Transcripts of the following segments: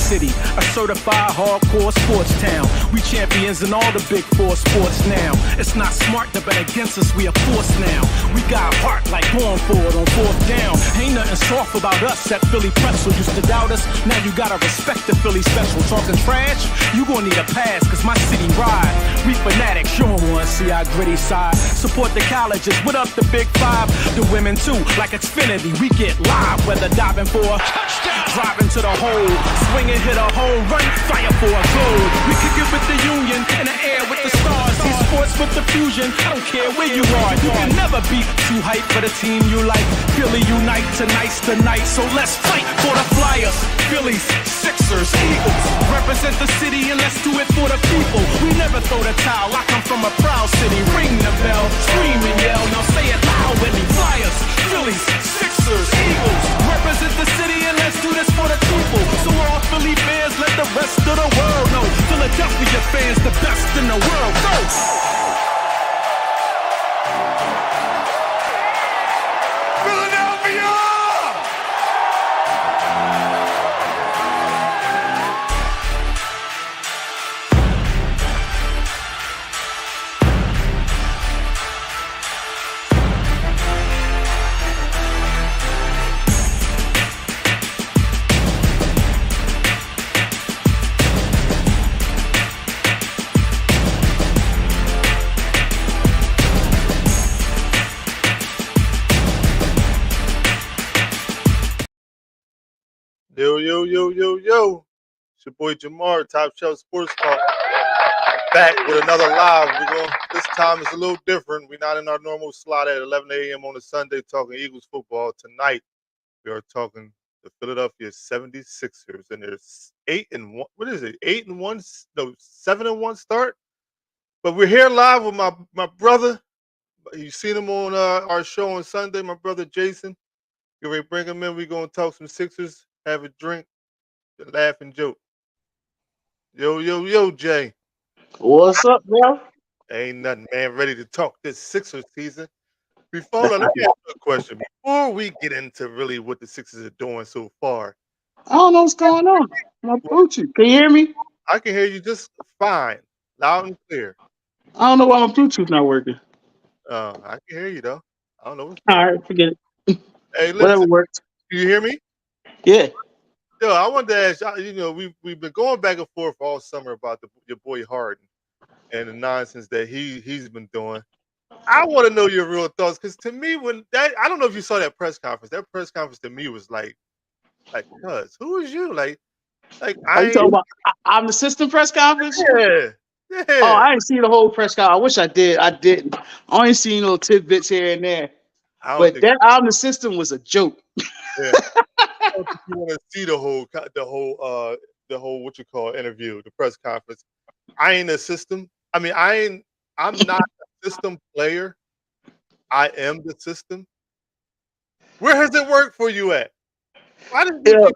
city, a certified hardcore sports town. We champions in all the big four sports now. It's not smart to bet against us, we are forced now. We got heart like going for it on fourth down. Ain't nothing soft about us at Philly Pretzel. Used to doubt us, now you gotta respect the Philly special. Talking trash, you gon' need a pass, cause my city ride. We fanatics, you don't wanna see our gritty side. Support the colleges, what up the big five? The women too, like Xfinity, we get live. Whether diving for a touchdown, driving to the hole, swinging, hit a home run, fire for a goal. We kick it with the union, in the air with the stars. See sports with the fusion, I don't care where you are. You can never be too hype for the team you like. Philly unite tonight's the night, so let's fight for the Flyers. Phillies, Sixers, Eagles, represent the city and let's do it for the people. We never throw the towel, I come from a proud city. Ring the bell, scream and yell, now say it loud with me. Flyers, Phillies, Sixers, Eagles, represent the city and let's do this for the people. So all Philly fans, let the rest of the world know. Philadelphia fans, the best in the world. Go! Yo. It's your boy Jamar, Top Shelf Sports Talk. Back with another live. This time it's a little different. We're not in our normal slot at 11 a.m. on a Sunday talking Eagles football. Tonight, we are talking the Philadelphia 76ers. And there's 8-1. What is it? 8-1? No, 7-1 start. But we're here live with my brother. You've seen him on our show on Sunday, my brother Jason. Get ready to bring him in. We're going to talk some Sixers, have a drink, laugh and joke. Yo, Jay. What's up, bro? Ain't nothing, man. Ready to talk this Sixers season. Let me ask you a question. Before we get into really what the Sixers are doing so far. I don't know what's going on. My Bluetooth. Can you hear me? I can hear you just fine. Loud and clear. I don't know why my Bluetooth's not working. I can hear you, though. I don't know. All right, forget it. Hey, listen. Whatever works. Do you hear me? Yeah. Yo, I wanted to ask you, we've been going back and forth all summer about your boy Harden and the nonsense that he's been doing. I want to know your real thoughts, because to me, I don't know if you saw that press conference. That press conference to me was like, cuz, who is you? Like Are you talking about I'm the system press conference? Yeah. Oh, I didn't see the whole press conference. I wish I did. I didn't. I only seen little tidbits here and there. But that I'm the system was a joke. Yeah. I don't think you want to see the whole what you call interview, the press conference. I ain't a system. I mean, I'm not a system player. I am the system. Where has it worked for you at? Why did you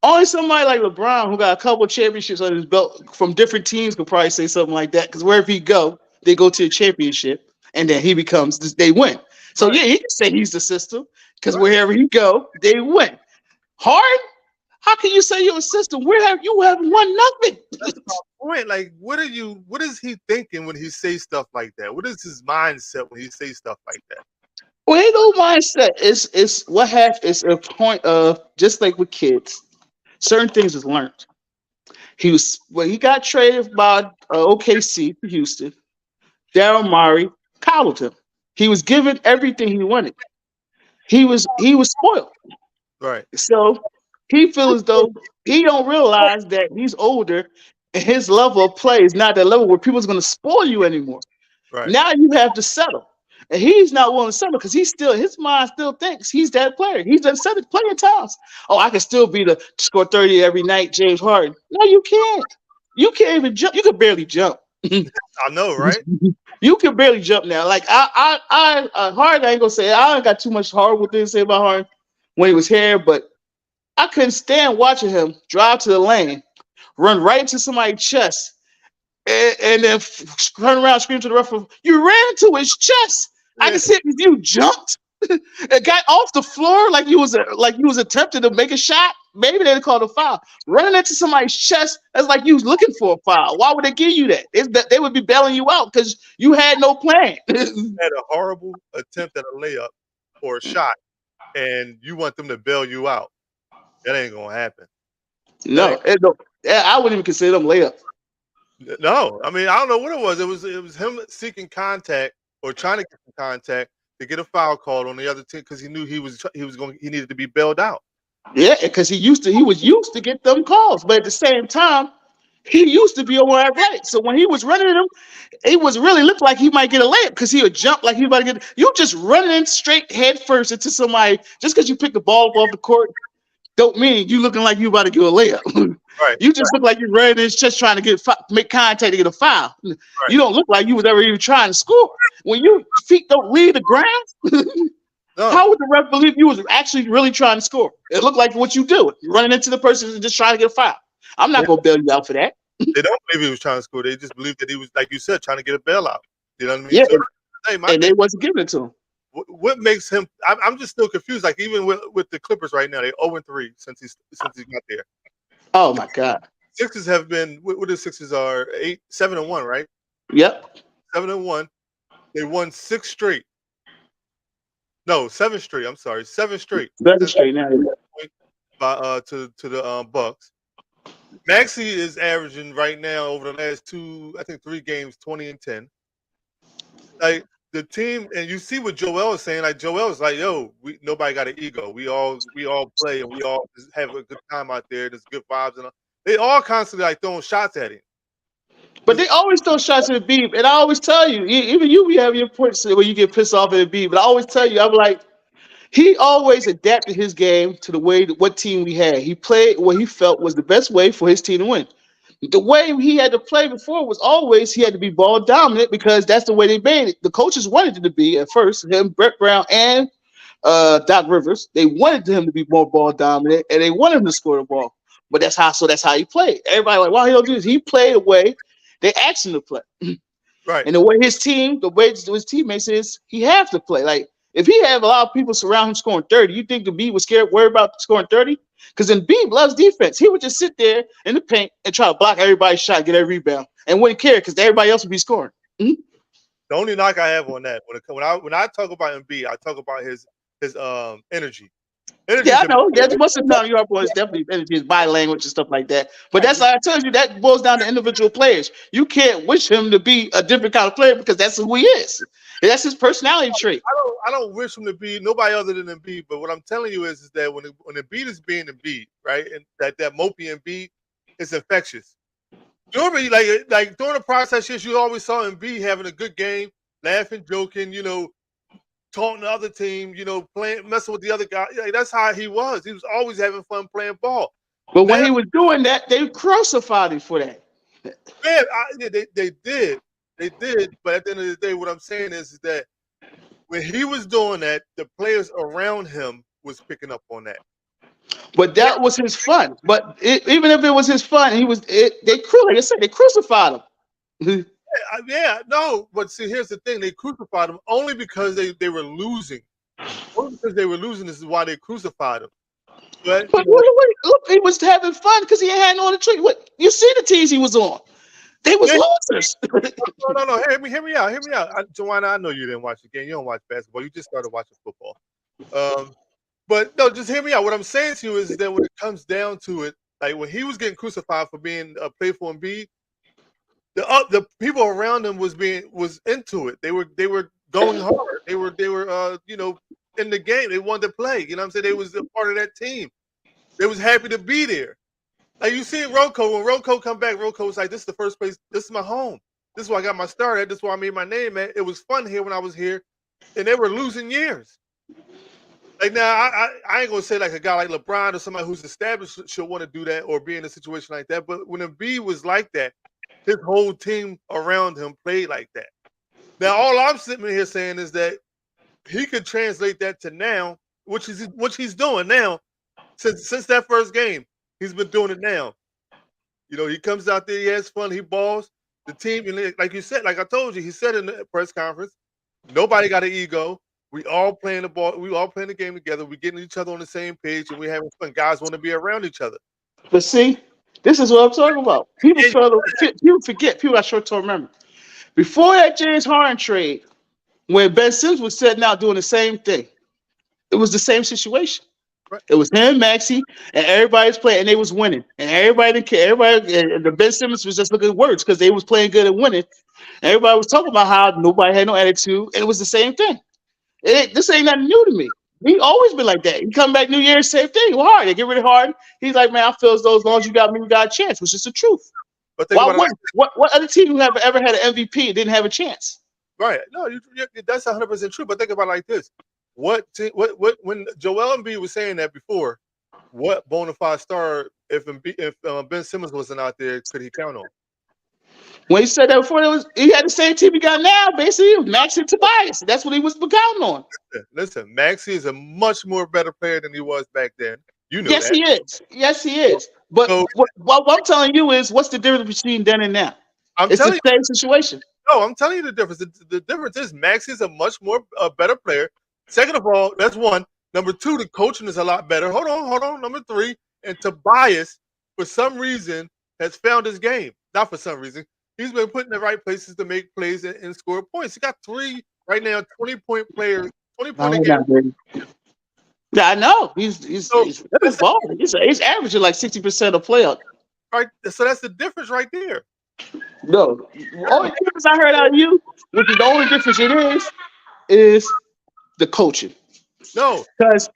Only somebody like LeBron, who got a couple of championships on his belt from different teams, could probably say something like that. Because wherever he go, they go to a championship, and then they win. So yeah, he can say he's the system, because wherever he go, they win. Harden, how can you say you're a system? You haven't won nothing? That's my point. Like, what is he thinking when he says stuff like that? What is his mindset when he says stuff like that? Well, ain't no mindset. It's a point of, just like with kids, certain things is learned. When he got traded by OKC to Houston, Daryl Morey coddled him. He was given everything he wanted. He was spoiled. Right. So he feels as though he don't realize that he's older and his level of play is not that level where people's going to spoil you anymore. Right. Now you have to settle. And he's not willing to settle because his mind still thinks he's that player. He's done said it plenty of times. Oh, I can still be the score 30 every night, James Harden. No, you can't. You can't even jump. You can barely jump. I know, right? You can barely jump now. Like Harden, I ain't gonna say I ain't got too much horrible things to say about Harden when he was here, but I couldn't stand watching him drive to the lane, run right into somebody's chest, and then turn around, scream to the referee, "You ran into his chest." Yeah. I can see it because you jumped. It got off the floor like you was attempting to make a shot. Maybe they'd call it a foul. Running into somebody's chest, that's like you was looking for a foul. Why would they give you that? They would be bailing you out because you had no plan. Had a horrible attempt at a layup or a shot, and you want them to bail you out. That ain't gonna happen. No, I wouldn't even consider them layups. No, I mean I don't know what it was. It was him seeking contact or trying to get some contact to get a foul called on the other team because he knew he needed to be bailed out. Yeah, because he was used to get them calls, but at the same time, he used to be over athletic. So when he was running them, it was really looked like he might get a layup because he would jump like he about to get. You just running in straight head first into somebody just because you picked the ball up off the court don't mean you looking like you about to get a layup. Right. You just look like you're running his chest trying to make contact to get a foul. Right. You don't look like you was ever even trying to score. When your feet don't leave the ground, how would the ref believe you was actually really trying to score? It looked like what you do. You're running into the person and just trying to get a foul. I'm not going to bail you out for that. They don't believe he was trying to score. They just believe that he was, like you said, trying to get a bailout. You know what I mean? Yeah, so, and they wasn't giving it to him. What makes him? I'm just still confused. Like even with the Clippers right now, they 0-3 since he got there. Oh my God! Sixers have been. What the Sixers are 7-1, right? Yep. 7-1. They won 6 straight. No, 7 straight. I'm sorry, 7 straight. 7 straight now. To the Bucks. Maxey is averaging right now over the last 3 games, 20 and 10. Like the team, and you see what Joel is saying. Like Joel is like, "Yo, nobody got an ego. We all play and we all just have a good time out there. There's good vibes and all." They all constantly like throwing shots at him. But they always throw shots at Embiid, and I always tell you, even you have your points where you get pissed off at Embiid. But I always tell you, I'm like, he always adapted his game to the way what team we had. He played what he felt was the best way for his team to win. The way he had to play before was always he had to be ball dominant because that's the way they made it. The coaches wanted it to be at first, him, Brett Brown, and Doc Rivers. They wanted him to be more ball dominant, and they wanted him to score the ball. But that's how he played. Everybody like, why he don't do this? He played the way they asked him to play. Right. And the way his teammates is, he has to play. Like, if he have a lot of people surround him scoring 30, you think Embiid was worried about scoring 30? Because Embiid loves defense. He would just sit there in the paint and try to block everybody's shot, get every rebound, and wouldn't care because everybody else would be scoring. The only knock I have on that, when I talk about Embiid, I talk about his energy. Yeah, I know. Yeah, most of the time, Europe was definitely his body language and stuff like that. But that's how I tell you, that boils down to individual players. You can't wish him to be a different kind of player because that's who he is. And that's his personality trait. I don't wish him to be nobody other than Embiid. But what I'm telling you is that when Embiid is being Embiid, right, and that mopey Embiid is infectious. During like during the process, you always saw Embiid having a good game, laughing, joking, taunting the other team, playing, messing with the other guy. Like, that's how he was. He was always having fun playing ball. But when he was doing that, they crucified him for that. Man, they did. They did. But at the end of the day, what I'm saying is that when he was doing that, the players around him was picking up on that. But that was his fun. But even if it was his fun, like I said, they crucified him. No, but see, here's the thing: they crucified him only because they were losing. Only because they were losing. This is why they crucified him. But look, he was having fun because he had no other choice. What you see the teams he was on? They was losers. No. Hear me out. Joanna, I know you didn't watch the game. You don't watch basketball. You just started watching football. But no, just hear me out. What I'm saying to you is that when it comes down to it, like when he was getting crucified for being played for Embiid, the people around him was into it. They were going hard. They were in the game. They wanted to play. You know what I'm saying? They was a part of that team. They was happy to be there. Like you see Rocco, when Rocco come back, Rocco was like, "This is the first place. This is my home. This is where I got my start at. This is where I made my name at. It was fun here when I was here." And they were losing years. Like now, I ain't gonna say like a guy like LeBron or somebody who's established should want to do that or be in a situation like that. But when Embiid was like that, his whole team around him played like that. Now, all I'm sitting here saying is that he could translate that to now, which he's doing now. Since that first game, he's been doing it now. He comes out there, he has fun, he balls. The team, like you said, like I told you, he said in the press conference, nobody got an ego. We all playing the ball. We all playing the game together. We getting each other on the same page, and we having fun. Guys want to be around each other. But see, this is what I'm talking about. People And forget. People got short-term memory. Before that James Harden trade, when Ben Simmons was sitting out doing the same thing, it was the same situation. right, It was him, Maxey, and everybody's playing, and they was winning, and everybody didn't care. Everybody, and the Ben Simmons was just looking at words because they was playing good and winning. And everybody was talking about how nobody had no attitude, and it was the same thing. This ain't nothing new to me. We always been like that. You come back New Year's, same thing. Well, hard. They get rid of Harden. He's like, man, I feel as though as long as you got me, you got a chance, which is the truth. but think Why about it. what other team who have ever had an MVP didn't have a chance? Right? No, that's 100% true. But think about it like this: what when Joel Embiid was saying that before, what bona fide star if Ben Simmons wasn't out there could he count on? When he said that before, he had the same team he got now. Basically, it was Max and Tobias. That's what he was counting on. Listen, Maxey is a much more better player than he was back then. You know Yes, that. he is. Yes, he is. But So what I'm telling you is, what's the difference between then and now? I'm It's the telling you, same situation. no, I'm telling you the difference. The difference is Maxey is a much more better player. Second of all, that's one. Number two, the coaching is a lot better. Hold on. Number three, and Tobias, for some reason, has found his game. Not for some reason. He's been put in the right places to make plays and score points. He got three right now, 20-point players, 20-point a game. Yeah, I know. He's So balling. He's averaging like 60% of playoff. right. So that's the difference right there. No, the only difference I heard out of you, which is the only difference it is the coaching. No, Because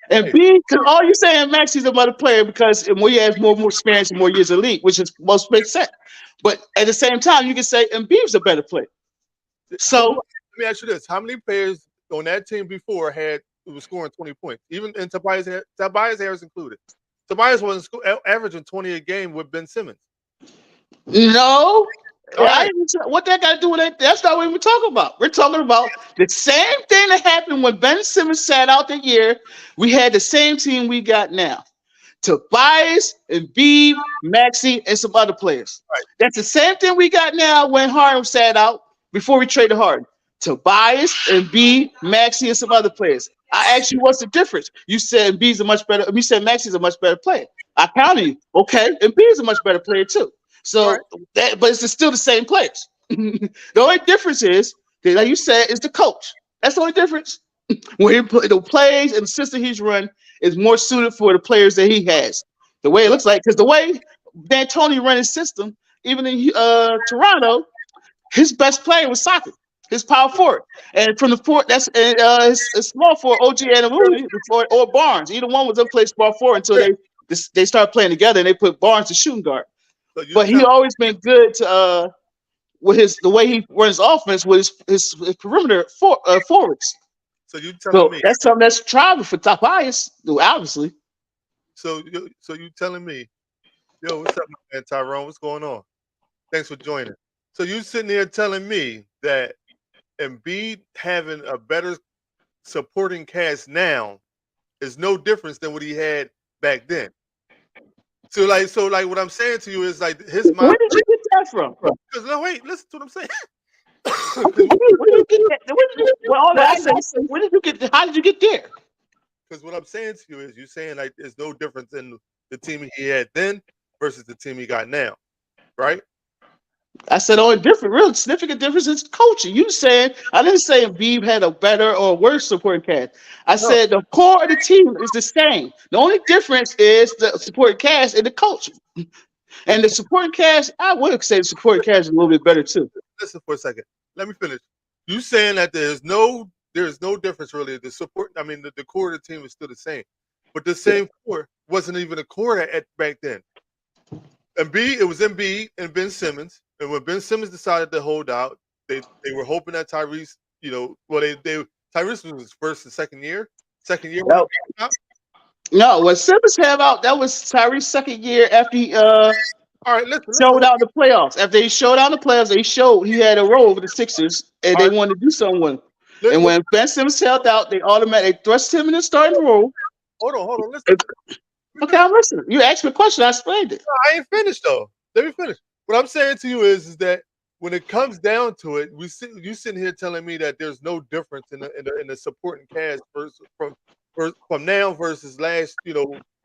all you're saying, Max is a better player because he has more experience and more years of league, which is most makes sense. But at the same time, you can say Embiid's a better player. So let me ask you this: how many players on that team before was scoring 20 points? Even and Tobias Harris included. Tobias wasn't averaging 20 a game with Ben Simmons. no. Right. What that got to do with that? That's not what we're talking about. We're talking about the same thing that happened when Ben Simmons sat out the year. We had the same team we got now. Tobias, Embiid, Maxey, and some other players. Right. That's the same thing we got now when Harden sat out before we traded Harden. Tobias, Embiid, Maxey, and some other players. I asked you what's the difference. You said Embiid's a much better. You said Maxey's a much better player. I counted you. Okay, Embiid's a much better player too. So, but it's still the same players. The only difference is, like you said, is the coach. That's the only difference. When he put the plays and the system he's run is more suited for the players that he has. The way it looks like, because the way D'Antoni ran his system, even in Toronto, his best player was Saka, his power forward, and from the forward, that's his small forward, OG Anunoby, or Barnes. Either one was up play small forward until they started playing together and they put Barnes to shooting guard. But he always been good to with the way he runs offense with his perimeter forwards. So you telling me that's something that's tribal for Tobias, obviously. So you telling me, yo, what's up, man, Tyrone? What's going on? Thanks for joining. So you sitting there telling me that Embiid having a better supporting cast now is no difference than what he had back then. So like what I'm saying to you is like his mind. Where did you get that from? Because no, wait, listen to what I'm saying. Where did you get that? Where did you get? How did you get there? Because what I'm saying to you is, you're saying like there's no difference in the team he had then versus the team he got now, right? I said only real significant difference is coaching. You said I didn't say Embiid had a better or worse supporting cast. I said the core of the team is the same. The only difference is the supporting cast and the coaching. And the supporting cast, I would say the supporting cast is a little bit better too. Listen for a second. Let me finish. You saying that there's no difference really. The support, I mean, the core of the team is still the same, but the same core wasn't even a core back then. It was Embiid and Ben Simmons. And when Ben Simmons decided to hold out, they were hoping that Tyrese, Tyrese was his first and second year. No, when Simmons came out, that was Tyrese's second year after he all right, listen, showed out in the playoffs. After he showed out in the playoffs, they showed he had a role over the Sixers, and they wanted to do something with him. And when Ben Simmons held out, they automatically thrust him in the starting role. Hold on, listen. Okay, I'm listening. You asked me a question, I explained it. No, I ain't finished though. Let me finish. What I'm saying to you is that when it comes down to it, you sitting here telling me that there's no difference in the supporting cast from now versus last.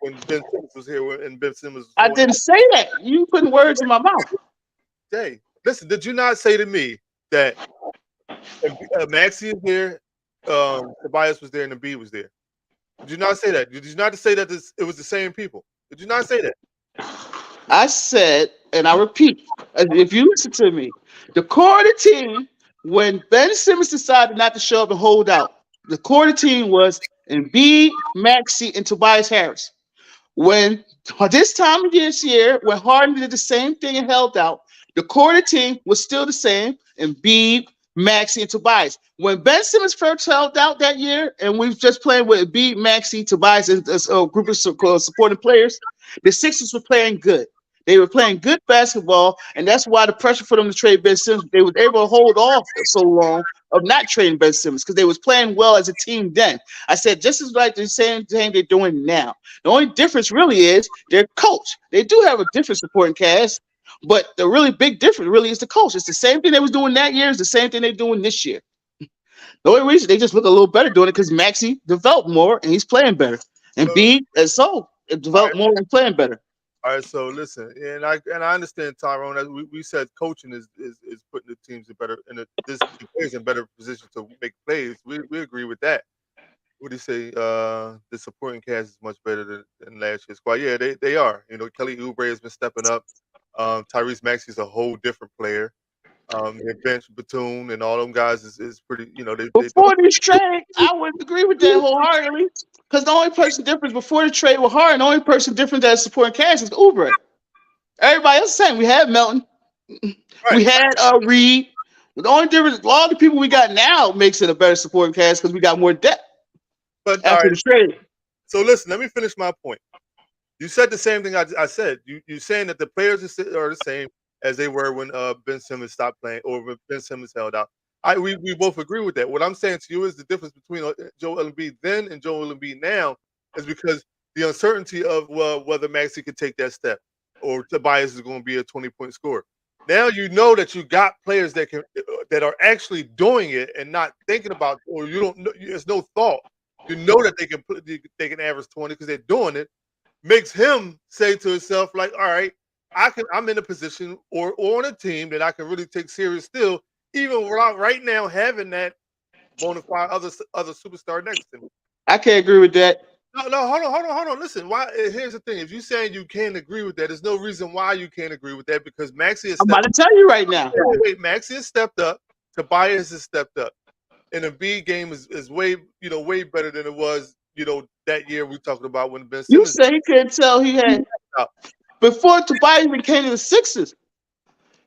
When Ben Simmons was here and Ben Simmons was I holding didn't say that. You putting words in my mouth. day. Listen, did you not say to me that Maxey is there, Tobias was there, and Embiid was there? Did you not say that? Did you not say that it was the same people? Did you not say that? I said, and I repeat, if you listen to me, the core of the team, when Ben Simmons decided not to show up and hold out, the core of the team was Embiid, Maxey, and Tobias Harris. When this time of this year, when Harden did the same thing and held out, the core of the team was still the same, Embiid, Maxey, and Tobias. When Ben Simmons first held out that year, and we was just playing with Embiid, Maxey, Tobias as a group of supporting players, the Sixers were playing good. They were playing good basketball, and that's why the pressure for them to trade Ben Simmons, they were able to hold off so long of not trading Ben Simmons because they was playing well as a team then. I said just as like the same thing they're doing now. The only difference really is their coach. They do have a different supporting cast, but the really big difference really is the coach. It's the same thing they was doing that year. It's the same thing they're doing this year. The only reason they just look a little better doing it because Maxey developed more and he's playing better. And B and so it developed more and playing better. All right, so listen, and I understand, Tyrone. As we said, coaching is putting the teams in better position to make plays. We agree with that. What do you say? The supporting cast is much better than last year's squad. Yeah, they are. Kelly Oubre has been stepping up. Tyrese Maxey is a whole different player. Their bench, Batum, and all them guys is pretty. Before this trade, I would agree with that wholeheartedly. Because the only person difference before the trade with Harden, the only person different that's supporting cast is Oubre. Everybody else is the same. We had Melton. Right. We had Reed. The only difference, all the people we got now makes it a better supporting cast because we got more depth. But after the trade. So listen, let me finish my point. You said the same thing I said. You're saying that the players are the same as they were when Ben Simmons stopped playing or when Ben Simmons held out. We both agree with that. What I'm saying to you is the difference between Joel Embiid then and Joel Embiid now is because the uncertainty of whether Maxey could take that step or Tobias is going to be a 20-point scorer. Now you know that you got players that are actually doing it and not thinking about, or you don't know. There's no thought. You know that they can average 20 because they're doing it. Makes him say to himself like, all right, I'm in a position or on a team that I can really take serious still. Even without right now having that bona fide other superstar next to me. I can't agree with that. No, hold on. Listen, here's the thing. If you're saying you can't agree with that, there's no reason why you can't agree with that because Maxey has I'm about to tell you right now. Wait, Maxey has stepped up. Tobias has stepped up. And the Embiid game is way better than it was, that year we talked about when Ben Simmons. You say he couldn't tell he had before Tobias became to the Sixers.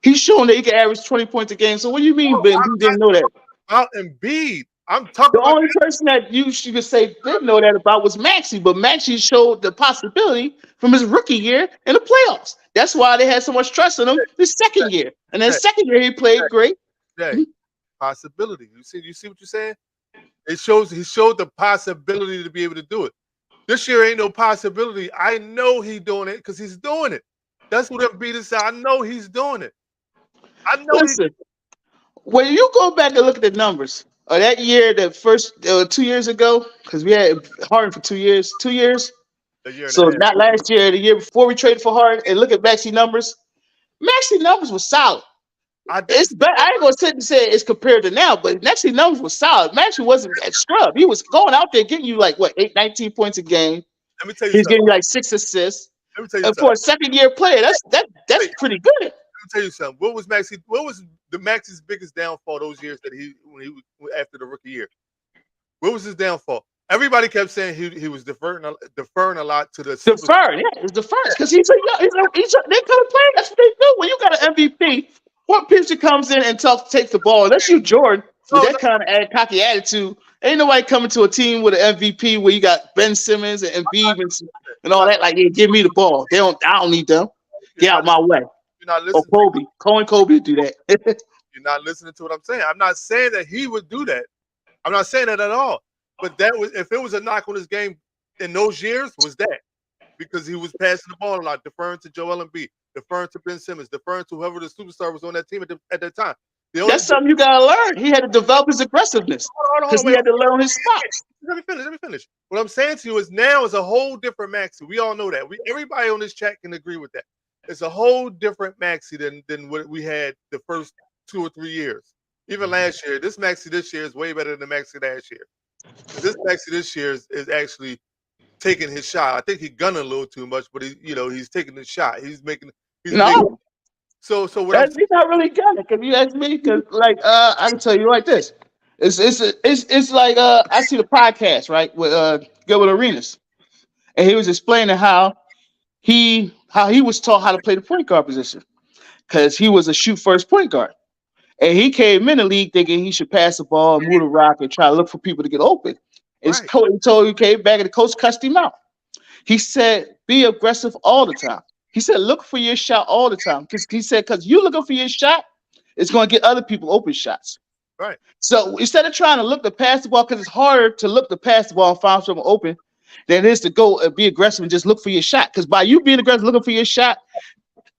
He's showing that he can average 20 points a game. So what do you mean, Ben? You didn't know that? About Embiid. I'm talking the only person that you could say didn't know that about was Maxey, but Maxey showed the possibility from his rookie year in the playoffs. That's why they had so much trust in him his second year. And then second year he played great. Possibility. You see what you're saying? He showed the possibility to be able to do it. This year ain't no possibility. I know he's doing it because he's doing it. That's what Embiid is saying. I know he's doing it. I know. Listen, when you go back and look at the numbers of that year, the first 2 years ago, because we had Harden for 2 years. 2 years. So not last year, the year before we traded for Harden, and look at Maxey numbers. Maxey numbers were solid. It's better. I ain't gonna sit and say it's compared to now, but Maxey numbers were solid. Maxey wasn't that scrub. He was going out there getting you like 19 points a game. Let me tell you He's getting like 6 assists. Let me tell you and for a second-year player, that's pretty good. Let me tell you something. What was Maxey's biggest downfall those years that after the rookie year? What was his downfall? Everybody kept saying he was deferring a lot to the it's deferring because he's they come play. That's what they do. When you got an MVP, what pitcher comes in and takes the ball? Unless you Jordan with that kind of cocky attitude, ain't nobody coming to a team with an MVP where you got Ben Simmons and Embiid and all that. Like, yeah, give me the ball. I don't need them. Get out my way. You're not listening. Or Kobe do that. You're not listening to what I'm saying. I'm not saying that he would do that. I'm not saying that at all. But that was if it was a knock on his game in those years, was that. because he was passing the ball a lot, deferring to Joel Embiid, deferring to Ben Simmons, deferring to whoever the superstar was on that team at that time. That's something you gotta learn. He had to develop his aggressiveness because he wait. had to learn his spots. Let me finish. What I'm saying to you is now is a whole different Maxey. We all know that. Everybody on this chat can agree with that. It's a whole different Maxey than what we had the first 2 or 3 years. Even last year, this Maxey this year is way better than the Maxey last year. This Maxey this year is actually taking his shot. I think he gunned a little too much, but he's taking the shot. He's making. So what he's not really gunning. Because you ask me, because I can tell you like this. It's like I see the podcast right with Gilbert Arenas, and he was explaining how he was taught how to play the point guard position because he was a shoot first point guard. And he came in the league thinking he should pass the ball, move the rock, and try to look for people to get open. His coach told he came back and the coach cussed him out. He said, be aggressive all the time. He said, look for your shot all the time. Because you looking for your shot, it's going to get other people open shots. Right. So instead of trying to look to pass the ball, because it's harder to look to pass the ball and find someone open than it is to go and be aggressive and just look for your shot. Because by you being aggressive, looking for your shot,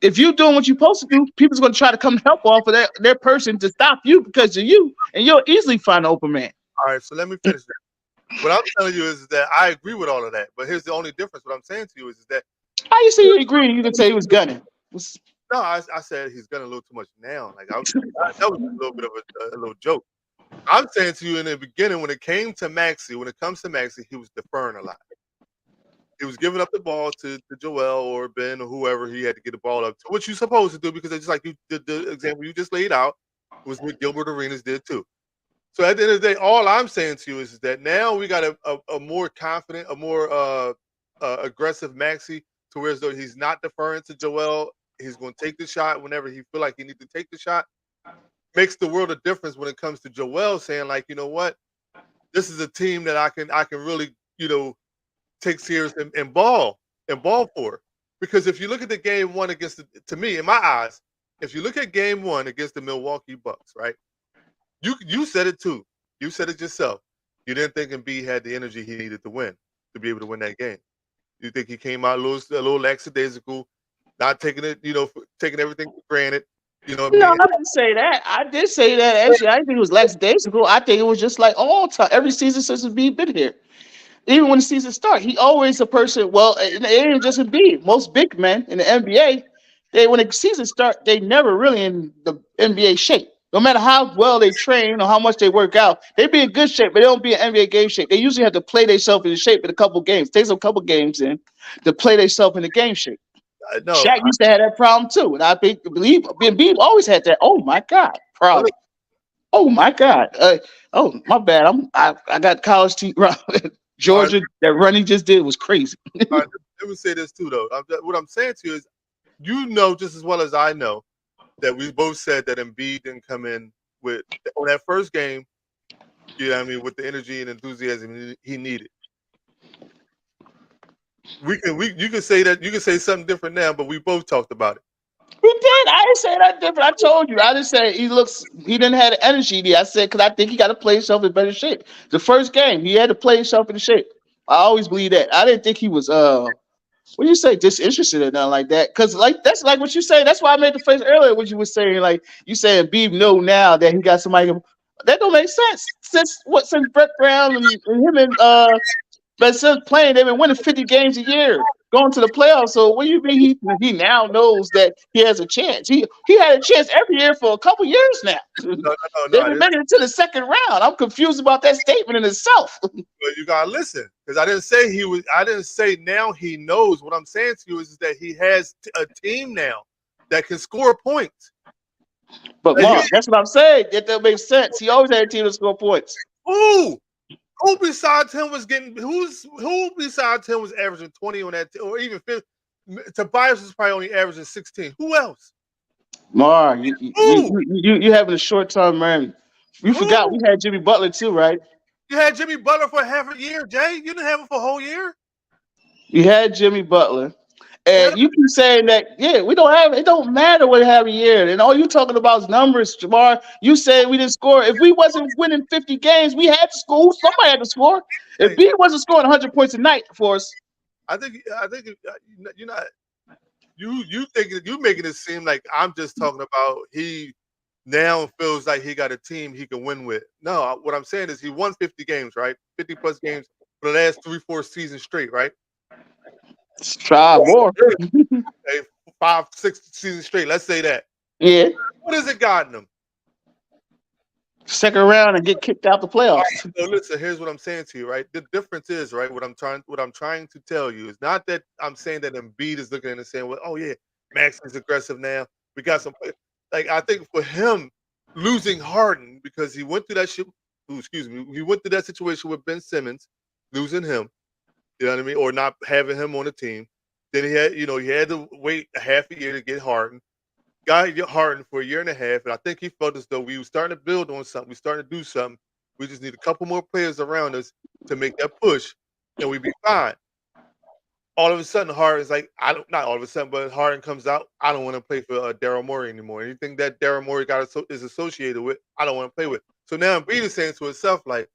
if you're doing what you're supposed to do, people's going to try to come help off of their person to stop you because of you, and you'll easily find an open man. All right, so let me finish that. What I'm telling you is that I agree with all of that, but here's the only difference. What I'm saying to you is that how you say you agree? You can say he was gunning. No, I said he's gunning a little too much now. Like that was a little bit of a little joke. I'm saying to you in the beginning, when it comes to Maxey, he was deferring a lot. He was giving up the ball to Joel or Ben or whoever he had to get the ball up to, which you're supposed to do because it's like the example you just laid out was what Gilbert Arenas did too. So at the end of the day, all I'm saying to you is that now we got a more confident, a more aggressive Maxey to where as though he's not deferring to Joel. He's going to take the shot whenever he feel like he needs to take the shot. Makes the world of difference when it comes to Joel saying like, you know what, this is a team that I can really, take serious and ball for. Because if you look at the game one against to me, in my eyes, if you look at game one against the Milwaukee Bucks, right? You said it too. You said it yourself. You didn't think Embiid had the energy he needed to win, to be able to win that game. You think he came out a little lackadaisical, not taking it, taking everything for granted. No, I didn't say that. I did say that. Actually, I didn't think it was lackadaisical. I think it was just like all time, every season since Embiid been here. Even when the season started, he always a person. Well, it ain't just Embiid. Most big men in the NBA, when the season start, they never really in the NBA shape. No matter how well they train or how much they work out, they be in good shape, but they don't be in NBA game shape. They usually have to play themselves in shape in a couple games. Take some couple games in to play themselves in the game shape. Shaq used to have that problem too, and I believe Embiid always had that. Oh my God, problem. Oh my God. Oh my bad. I got college team. Georgia, that run he just did was crazy. Let me say this too, though. What I'm saying to you is, just as well as I know that we both said that Embiid didn't come in on that first game, with the energy and enthusiasm he needed. You can say that. You can say something different now, but we both talked about it. We did. I didn't say that different. I told you. I didn't say he didn't have the energy. I said because I think he got to play himself in better shape. The first game, he had to play himself in shape. I always believe that. I didn't think he was what do you say, disinterested or nothing like that. Because that's like what you say. That's why I made the face earlier when you were saying like you saying Beeb know now that he got somebody. That don't make sense. Since Brett Brown and him and but since playing, they've been winning 50 games a year, going to the playoffs. So what do you mean he now knows that he has a chance? He had a chance every year for a couple years now. No, they've been making it to the second round. I'm confused about that statement in itself. But you gotta listen, because I didn't say he was. I didn't say now he knows. What I'm saying to you is that he has a team now that can score points. But Mark, that's what I'm saying. That makes sense. He always had a team to score points. Who besides him was getting? Who besides him was averaging 20 on that, or even 50? Tobias was probably only averaging 16. Who else? Mar, you having a short term memory. You forgot we had Jimmy Butler too, right? You had Jimmy Butler for half a year, Jay. You didn't have him for a whole year. You had Jimmy Butler. And you keep saying that, we don't have it. Don't matter what have a year. And all you talking about is numbers, Jamar. You said we didn't score. If we wasn't winning 50 games, we had to score. Somebody had to score. If B wasn't scoring 100 points a night for us, I think you're not. You think you making it seem like I'm just talking about he now feels like he got a team he can win with. No, what I'm saying is he won 50 games, right? 50 plus games for the last 3-4 seasons straight, right? Try more. Hey, 5-6 seasons straight. Let's say that. Yeah. What has it gotten him? Second round and get kicked out the playoffs. So listen, here's what I'm saying to you, right? The difference is, right, what I'm trying to tell you is not that I'm saying that Embiid is looking at it and saying, well, oh yeah, Max is aggressive now. We got some like I think for him losing Harden because he went through that shit. Excuse me, he went through that situation with Ben Simmons, losing him, you know what I mean, or not having him on the team. Then he had to wait a half a year to get Harden. Got Harden for a year and a half, and I think he felt as though we were starting to build on something. We starting to do something. We just need a couple more players around us to make that push, and we'd be fine. All of a sudden, Harden's like, not all of a sudden, but Harden comes out. I don't want to play for Daryl Morey anymore. Anything that Daryl Morey is associated with, I don't want to play with. So now Embiid is saying to himself, like,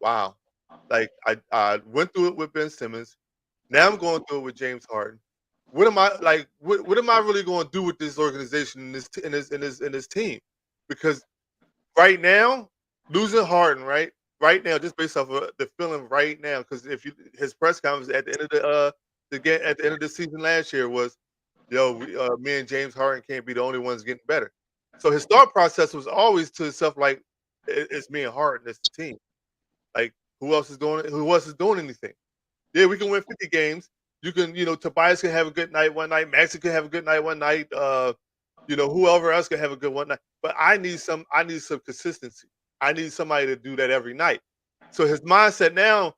wow, like I went through it with Ben Simmons. Now I'm going through it with James Harden. What am I like? What am I really going to do with this organization in this team? Because right now, losing Harden, right now, just based off of the feeling right now, because his press conference at the end of at the end of the season last year was, me and James Harden can't be the only ones getting better. So his thought process was always to himself like, it's me and Harden, it's the team. Like who else is doing it? Who else is doing anything? Yeah, we can win 50 games. You can, Tobias can have a good night one night. Maxey can have a good night one night. Whoever else can have a good one night. But I need some consistency. I need somebody to do that every night. So his mindset now,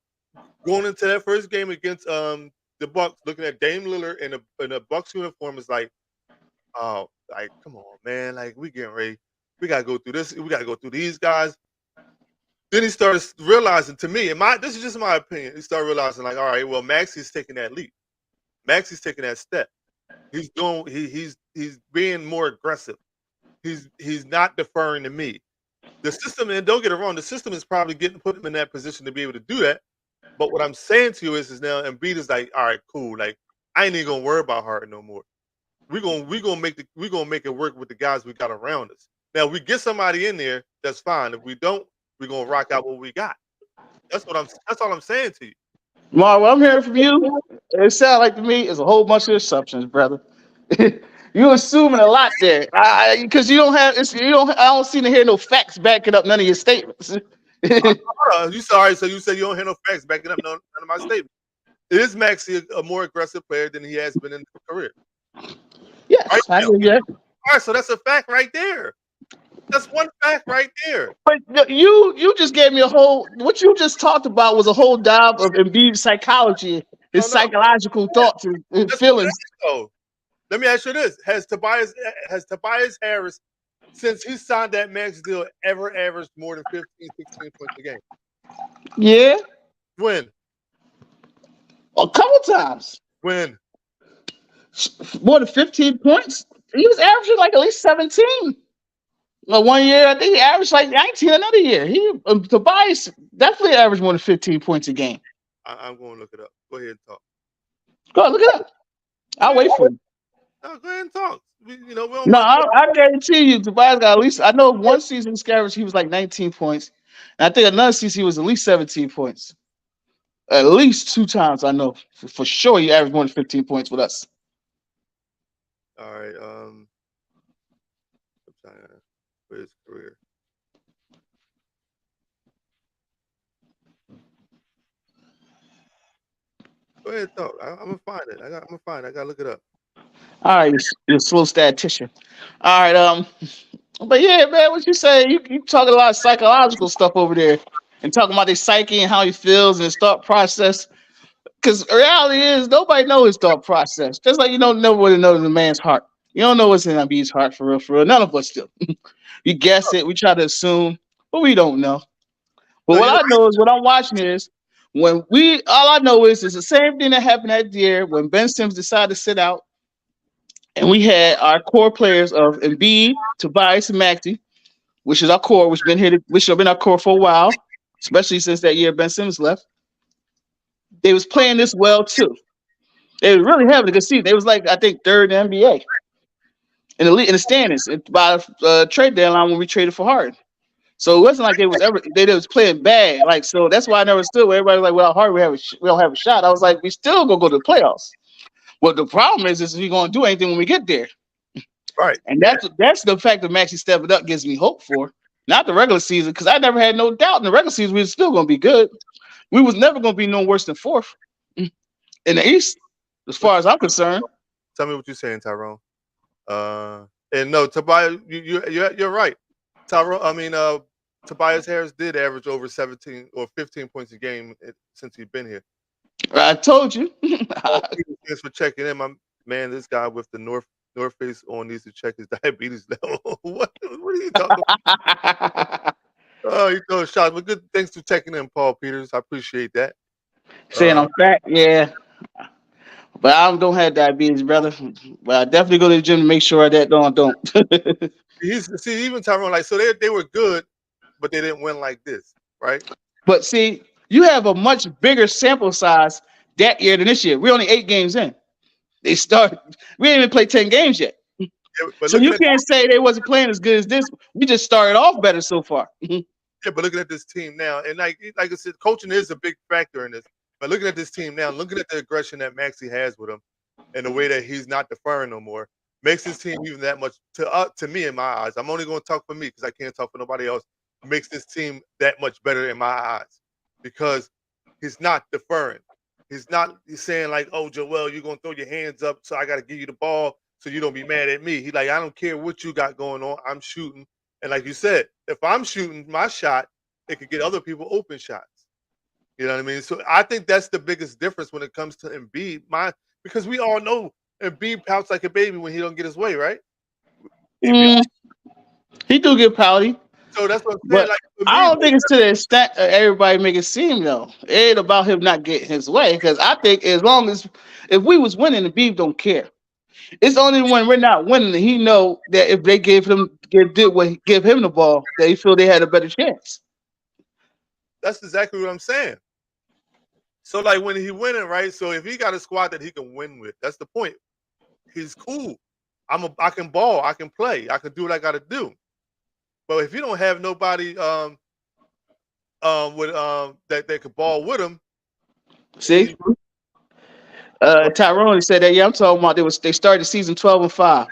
going into that first game against the Bucks, looking at Dame Lillard in a Bucks uniform is like, oh, like come on, man, like we getting ready. We gotta go through this. We gotta go through these guys. Then he started realizing, to me, this is just my opinion. He started realizing, like, all right, well, Maxey's taking that leap. Maxey's taking that step. He's being more aggressive. He's not deferring to me. The system, and don't get it wrong, the system is probably put him in that position to be able to do that. But what I'm saying to you is now Embiid is like, all right, cool. Like, I ain't even gonna worry about Harden no more. We're gonna make it work with the guys we got around us. Now, if we get somebody in there, that's fine. If we don't, we're gonna rock out what we got. That's all I'm saying to you. Mark, what I'm hearing from you, it sounds like to me is a whole bunch of assumptions, brother. You assuming a lot there, because you don't have. I don't seem to hear no facts backing up none of your statements. You sorry? So you said you don't hear no facts backing up none of my statements. Is Maxey a more aggressive player than he has been in his career? Yes, right I hear you. All right, so that's a fact right there. That's one fact right there. But you just gave me what you just talked about was a whole dive of Embiid's psychology, his psychological thoughts and feelings. Let me ask you this: Has Tobias Harris, since he signed that max deal, ever averaged more than 15, 16 points a game? Yeah. When? A couple times. When? More than 15 points? He was averaging like at least 17. One year, I think he averaged like 19 another year. Tobias definitely averaged more than 15 points a game. I'm going to look it up. Go ahead and talk. Go ahead, look it up. I'll wait for you. No, go ahead and talk. I guarantee you, Tobias got at least, I know one season he was like 19 points. And I think another season he was at least 17 points. At least 2 times, I know. For sure he averaged more than 15 points with us. All right. For his career. Go ahead, talk. I'm gonna find it. I'm gonna find it. I gotta look it up. All right, you're a slow statistician. All right, but yeah, man, what you say? You talking a lot of psychological stuff over there, and talking about his psyche and how he feels and his thought process. Because the reality is, nobody knows his thought process. Just like you don't know what to know the man's heart. You don't know what's in Embiid's heart for real, for real. None of us do. We guess it. We try to assume, but we don't know. But what I know is what I'm watching is all I know is it's the same thing that happened that year when Ben Simmons decided to sit out, and we had our core players of Embiid, Tobias, and Maxey, which is our core, which have been our core for a while, especially since that year Ben Simmons left. They was playing this well too. They was really having a good season. They was like I think third in the NBA in the standings by trade deadline when we traded for Harden. So it wasn't like they was playing bad. Like so that's why I never stood where everybody was like, well, Harden we don't have a shot. I was like, we still gonna go to the playoffs. But the problem is we gonna do anything when we get there. Right. And that's the fact that Maxie stepping up gives me hope for. Not the regular season, because I never had no doubt in the regular season we were still gonna be good. We was never gonna be no worse than fourth in the East, as far as I'm concerned. Tell me what you're saying, Tyrone. And no, Tobias, you're right. Tobias Harris did average over 17 or 15 points a game since he's been here. I told you. Thanks for checking in, my man. This guy with the North Face on needs to check his diabetes level. What are you talking about? Oh, you throw a shot. But good. Thanks for checking in, Paul Peters. I appreciate that. Saying I'm fat, yeah. But I don't have diabetes, brother. But I definitely go to the gym to make sure that don't. Even Tyrone, like, so they were good, but they didn't win like this, right? But see, you have a much bigger sample size that year than this year. We're only 8 games in. We didn't even play 10 games yet. Yeah, but So you can't say they wasn't playing as good as this. We just started off better so far. Yeah, but looking at this team now, and like I said, coaching is a big factor in this. But looking at this team now, looking at the aggression that Maxey has with him, and the way that he's not deferring no more, makes this team even that much to me in my eyes. I'm only going to talk for me because I can't talk for nobody else. Makes this team that much better in my eyes because he's not deferring. He's saying like, "Oh, Joel, you're gonna throw your hands up, so I got to give you the ball, so you don't be mad at me." He's like, "I don't care what you got going on. I'm shooting." And like you said, if I'm shooting my shot, it could get other people open shots. You know what I mean? So I think that's the biggest difference when it comes to Embiid. Because we all know Embiid pouts like a baby when he don't get his way, right? He do get pouty. So that's what I'm But saying. Like, I don't think it's to the extent everybody make it seem though. It ain't about him not getting his way. Because I think as long as if we was winning, the Beef don't care. It's only when we're not winning that he know that if they give him the ball, they feel they had a better chance. That's exactly what I'm saying. So like when he winning, right? So if he got a squad that he can win with, that's the point. He's cool. I can ball, I can play, I can do what I gotta do. But if you don't have nobody with that could ball with him. See? Tyrone said that, yeah, I'm talking about they started the season 12-5.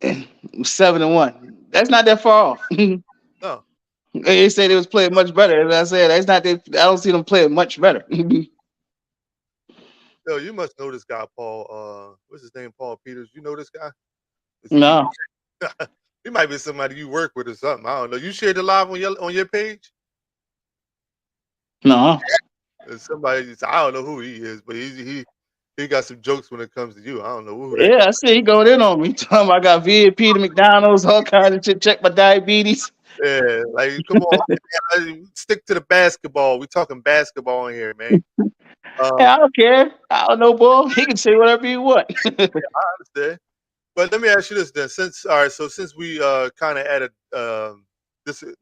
7-1. That's not that far off. No. They said they was playing much better. As I said, that's not. I don't see them playing much better. Yo, you must know this guy, Paul. What's his name? Paul Peters. You know this guy? No. He might be somebody you work with or something. I don't know. You shared the live on your page? No. Somebody. I don't know who he is, but he got some jokes when it comes to you. I don't know who. Yeah, I see he going in on me. Talking about I got VIP to McDonald's, all kinds of shit. Check my diabetes. Yeah, like come on, stick to the basketball. We talking basketball in here, man. Yeah, I don't care. I don't know, boy. He can say whatever he want. Yeah, I understand. But let me ask you this then. Since we kind of at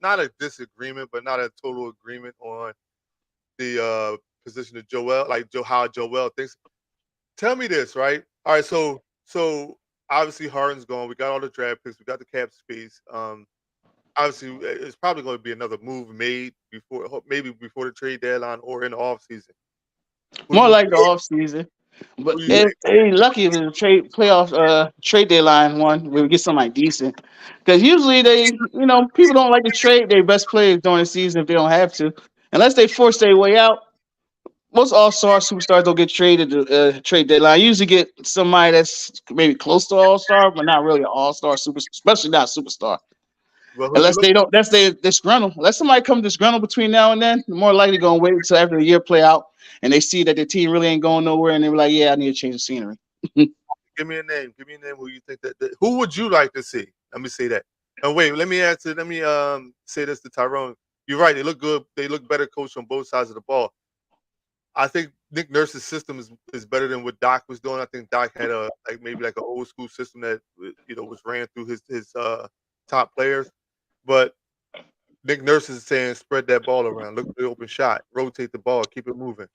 not a disagreement, but not a total agreement on the position of Joel, like how Joel thinks. Tell me this, right? All right, so obviously Harden's gone. We got all the draft picks. We got the cap space. Obviously, it's probably going to be another move made maybe before the trade deadline or in the off season. More like the off season. But if they lucky if it's a trade deadline one where we get somebody decent. Because usually people don't like to trade their best players during the season if they don't have to. Unless they force their way out. Most all-star superstars don't get traded to trade deadline. Usually get somebody that's maybe close to all-star, but not really an all-star especially not a superstar. Well, unless they don't, that's they disgruntled. Unless somebody comes disgruntled between now and then, they're more likely going to wait until after the year play out and they see that the team really ain't going nowhere, and they're like, "Yeah, I need to change the scenery." Give me a name. Give me a name who you think that who would you like to see? Let me say that. And wait, let me say this to Tyrone. You're right. They look good. They look better coached on both sides of the ball. I think Nick Nurse's system is better than what Doc was doing. I think Doc had maybe an old school system that was ran through his top players. But Nick Nurse is saying spread that ball around, look for the open shot, rotate the ball, keep it moving.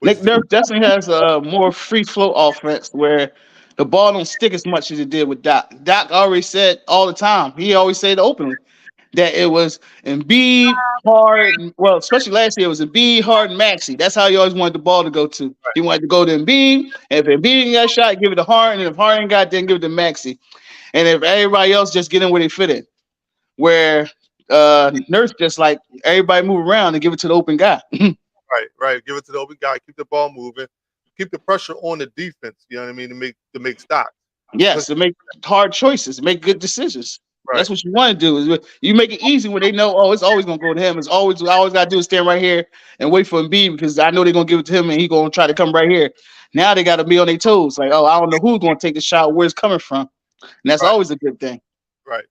What you Nick think? Nurse definitely has a more free flow offense where the ball don't stick as much as it did with Doc. Doc already said all the time. He always said openly that it was Embiid, Hard, well, especially last year, it was Embiid, Hard, and Maxey. That's how he always wanted the ball to go to. He wanted to go to Embiid, and if Embiid ain't got a shot, give it to Hard, and if Hard ain't got, then give it to Maxey. And if everybody else just get in where they fit in, where Nurse just like everybody move around and give it to the open guy. Right. Give it to the open guy. Keep the ball moving. Keep the pressure on the defense. You know what I mean? To make stops. Yes, to make hard choices, make good decisions. Right. That's what you want to do. Is you make it easy when they know, oh, it's always gonna go to him. It's always I always gotta do is stand right here and wait for Embiid because I know they're gonna give it to him and he's gonna try to come right here. Now they gotta be on their toes. Like, oh, I don't know who's gonna take the shot, where it's coming from. And that's Right. always a good thing. Right.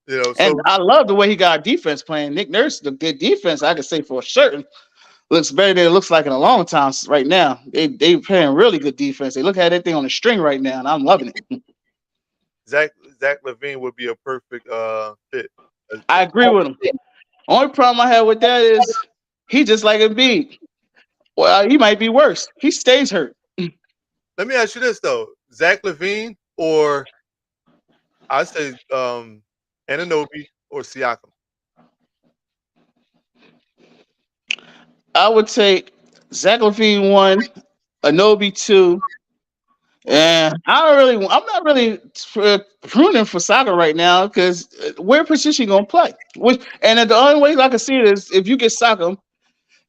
You know. And So I love the way he got defense playing. Nick Nurse, the good defense, I can say for certain, looks better than it looks like in a long time right now. They playing really good defense. They look at everything on the string right now, and I'm loving it. Zach LaVine would be a perfect fit. I agree with him. Only problem I have with that is he just like Embiid. Well, he might be worse. He stays hurt. Let me ask you this though: Zach LaVine or I say Anunoby or Siakam. I would take Zach LaVine 1, Anobi 2, and I'm not really pruning for soccer right now because where position you gonna play? And the only way I can see it is if you get Siakam,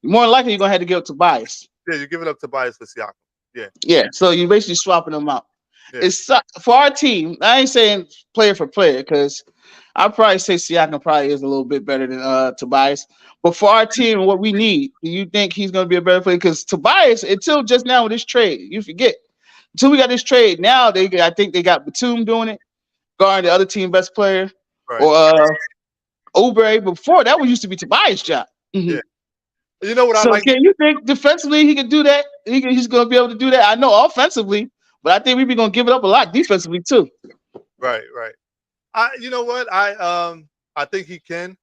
more than likely you're gonna have to give it to Tobias. Yeah, you're giving up Tobias for Siakam. Yeah. Yeah, so you're basically swapping them out. Yeah. It's for our team. I ain't saying player for player because I'd probably say Siakam probably is a little bit better than Tobias. But for our team, what we need, do you think he's going to be a better player? Because Tobias, until just now with this trade, you forget. Until we got this trade, now I think they got Batum doing it, guarding the other team best player, Right. or Oubre. Before that was used to be Tobias' job. Yeah. You know what So I like? can you think defensively he can do that? He's going to be able to do that. I know offensively, but I think we're going to give it up a lot defensively too. Right. You know what? I think he can.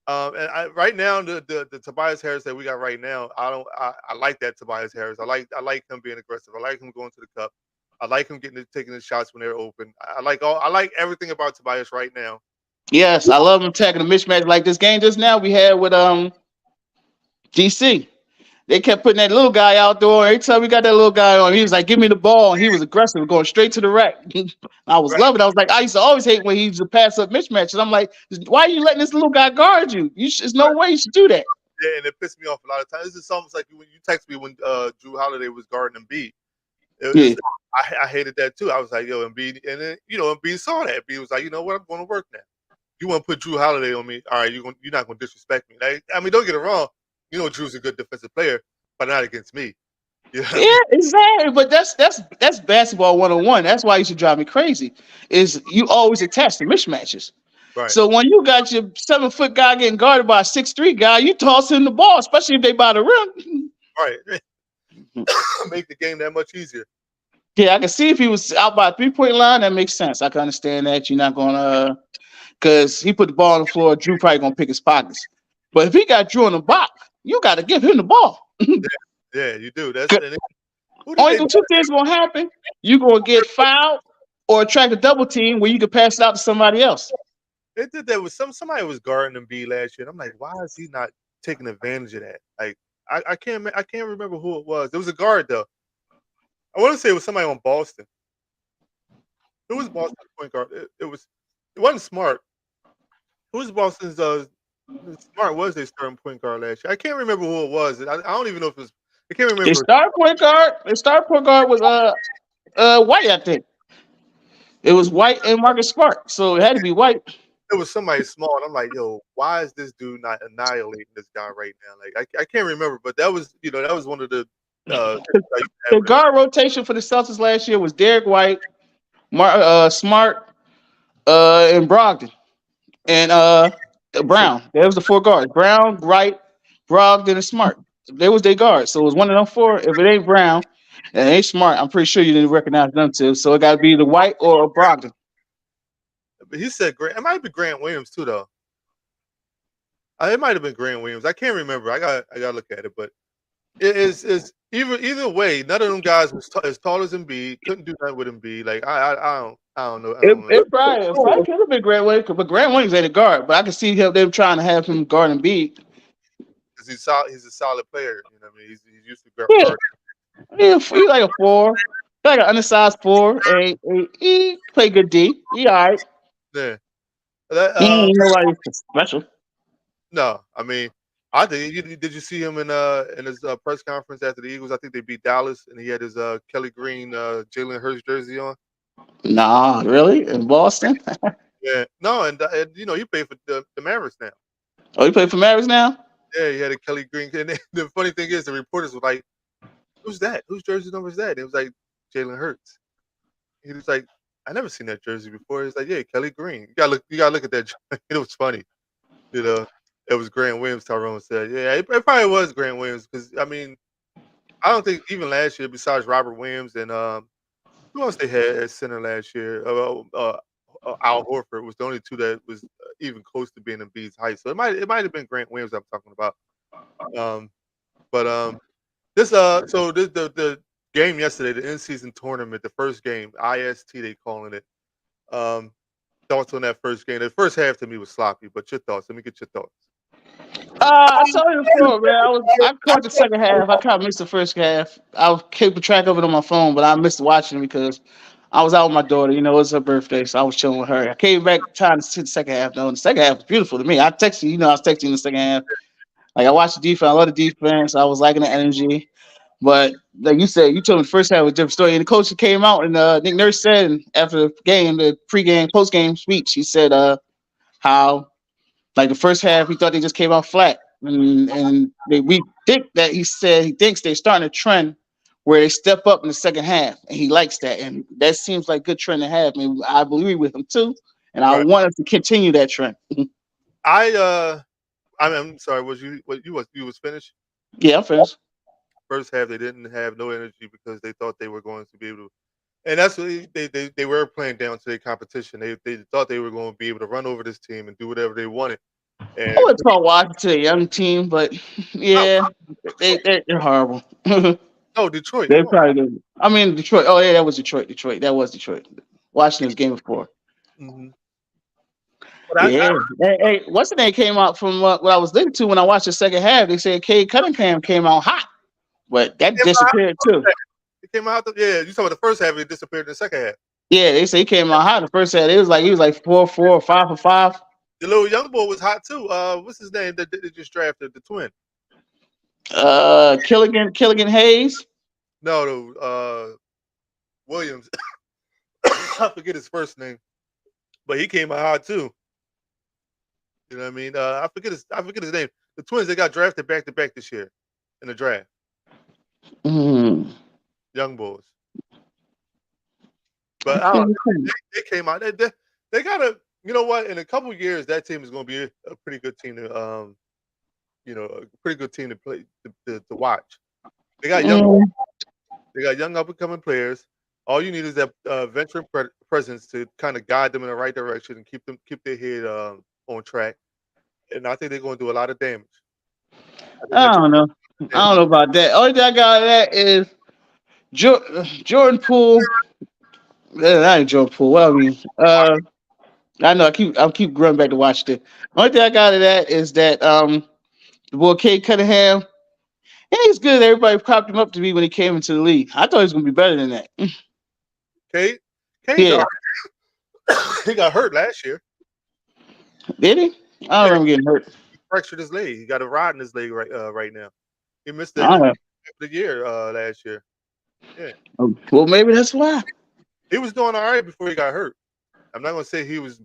And right now the Tobias Harris that we got right now, I like that Tobias Harris. I like him being aggressive. I like him going to the cup. I like him taking the shots when they're open. I like everything about Tobias right now. Yes, I love him tackling a mismatch like this game just now we had with GC. They kept putting that little guy out there. Every time we got that little guy on, he was like, "Give me the ball," and he was aggressive, going straight to the rack. I was loving it. I was like, I used to always hate when he used to pass up mismatches. I'm like, why are you letting this little guy guard you? There's no way you should do that. Yeah, and it pissed me off a lot of times. This is almost like when you text me when Drew Holiday was guarding Embiid. I hated that too. I was like, yo, Embiid, and then Embiid saw that. Embiid was like, you know what, I'm going to work now. You want to put Drew Holiday on me? All right, you're not going to disrespect me. Like, I mean, don't get it wrong. Drew's a good defensive player, but not against me. Yeah, exactly. But that's basketball 101. That's why you should drive me crazy. Is you always attach to mismatches. Right. So when you got your 7-foot guy getting guarded by a 6'3" guy, you toss him the ball, especially if they by the rim. Right. Make the game that much easier. Yeah, I can see if he was out by a 3-point line, that makes sense. I can understand that. You're not gonna because he put the ball on the floor, Drew probably gonna pick his pockets. But if he got Drew in the box, you got to give him the ball. Yeah, you do. That's only two things gonna happen. You gonna get fouled or attract a double team where you can pass it out to somebody else. They did that with somebody was guarding Embiid last year. And I'm like, why is he not taking advantage of that? Like, I can't remember who it was. There was a guard though. I want to say it was somebody on Boston. Who was Boston's point guard? It wasn't Smart. Who was Boston's Smart was their starting point guard last year. I can't remember who it was. I don't even know if it was. I can't remember. Their starting point guard was White, I think. It was White and Marcus Smart, so it had to be White. It was somebody small, and I'm like, yo, why is this dude not annihilating this guy right now? Like, I can't remember, but that was one of the the guard rotation for the Celtics last year was Derek White, Smart, and Brogdon, and Brown. That was the 4 guards: Brown, Wright, Brogdon, and Smart. They was their guards. So it was one of them 4. If it ain't Brown and it ain't Smart, I'm pretty sure you didn't recognize them two. So it got to be the White or Brogdon. But he said Grant. It might be Grant Williams too, though. It might have been Grant Williams. I can't remember. I got to look at it, but It's either way. None of them guys was as tall as Embiid. Couldn't do nothing with Embiid. Like I don't know. I It, don't know. it probably could have been Grant Williams, but Grant Williams ain't a guard. But I can see them trying to have him guard and beat. Because he's solid. He's a solid player. You know what I mean? He's used to Yeah, guard. he like a four, like an undersized four, and he play good D. He all right. Yeah. That, He ain't nobody special. no, I mean, I think did you see him in his press conference after the Eagles? I think they beat Dallas, and he had his Kelly Green Jalen Hurts jersey on. Nah, really? In Boston? Yeah, no, and you know he played for the Mavericks now. Oh, he play for Mavericks now? Yeah, he had a Kelly Green. And the funny thing is, the reporters were like, "Who's that? Whose jersey number is that?" And it was like Jalen Hurts. He was like, "I never seen that jersey before." He's like, "Yeah, Kelly Green. You gotta look at that." It was funny. You know, it was Grant Williams. Tyrone said, "Yeah, it probably was Grant Williams because I mean, I don't think even last year, besides Robert Williams and who else they had at center last year? Al Horford was the only two that was even close to being Embiid's height. So it might have been Grant Williams I'm talking about. Um, but this so the game yesterday, the in season tournament, the first game, IST they calling it. Um, thoughts on that first game? The first half to me was sloppy, but your thoughts? Let me get your thoughts. I told you before, man. I caught the second half. I kind of missed the first half. I was keeping track of it on my phone, but I missed watching it because I was out with my daughter. You know, it was her birthday, so I was chilling with her. I came back trying to see the second half. Though, and the second half was beautiful to me. I texted you. You know, I was texting in the second half. Like I watched the defense. I love the defense. I was liking the energy. But like you said, you told me the first half was a different story. And the coach came out and Nick Nurse said after the game, the pregame, postgame speech, he said how like the first half he thought they just came out flat. We think that he said he thinks they're starting a trend where they step up in the second half, and he likes that. And that seems like a good trend to have. I mean, I believe with him too, and I Right. want us to continue that trend. I'm sorry. Was you finished? Yeah, I'm finished. First half they didn't have no energy because they thought they were going to be able to, and that's what they were playing down to their competition. They thought they were going to be able to run over this team and do whatever they wanted. I And wouldn't call Washington a young team, but no, yeah, they're horrible. no, Detroit, They're come on. probably good. I mean, Detroit. Oh yeah, that was Detroit. That was Detroit. Washington's game before. Hmm. But Yeah. Hey, what's the name came out from what I was listening to when I watched the second half? They said Cade Cunningham came out hot, but that it came out, disappeared too. yeah, you saw the first half. It disappeared in the second half. Yeah, they say he came out hot the first half. It was like he was like 4-4 or 5-for-5. The little young boy was hot too. What's his name that they just drafted? The twin. Killigan Hayes. No, Williams. I forget his first name, but he came out hot too. You know what I mean? I forget his name. The twins they got drafted back to back this year in the draft. Mm. Young boys. But I don't know. They came out. They got to. You know what? In a couple of years, that team is going to be a pretty good team to a pretty good team to play to watch. They got young. They got young up and coming players. All you need is that veteran presence to kind of guide them in the right direction and keep their head on track. And I think they're going to do a lot of damage. I don't know. I don't know about that. Only thing I got out of that is Jordan Poole. That ain't Jordan Poole. Well, I mean, I know I keep running back to watch it. Only thing I got out of that is that the boy Cade Cunningham, he's good. Everybody propped him up to be when he came into the league. I thought he was gonna be better than that. Cade, Yeah. he got hurt last year. Did he? I don't remember getting hurt. He fractured his leg. He got a rod in his leg right now. He missed I the year last year. Yeah, Well, maybe that's why. he was doing all right before he got hurt. I'm not gonna say he was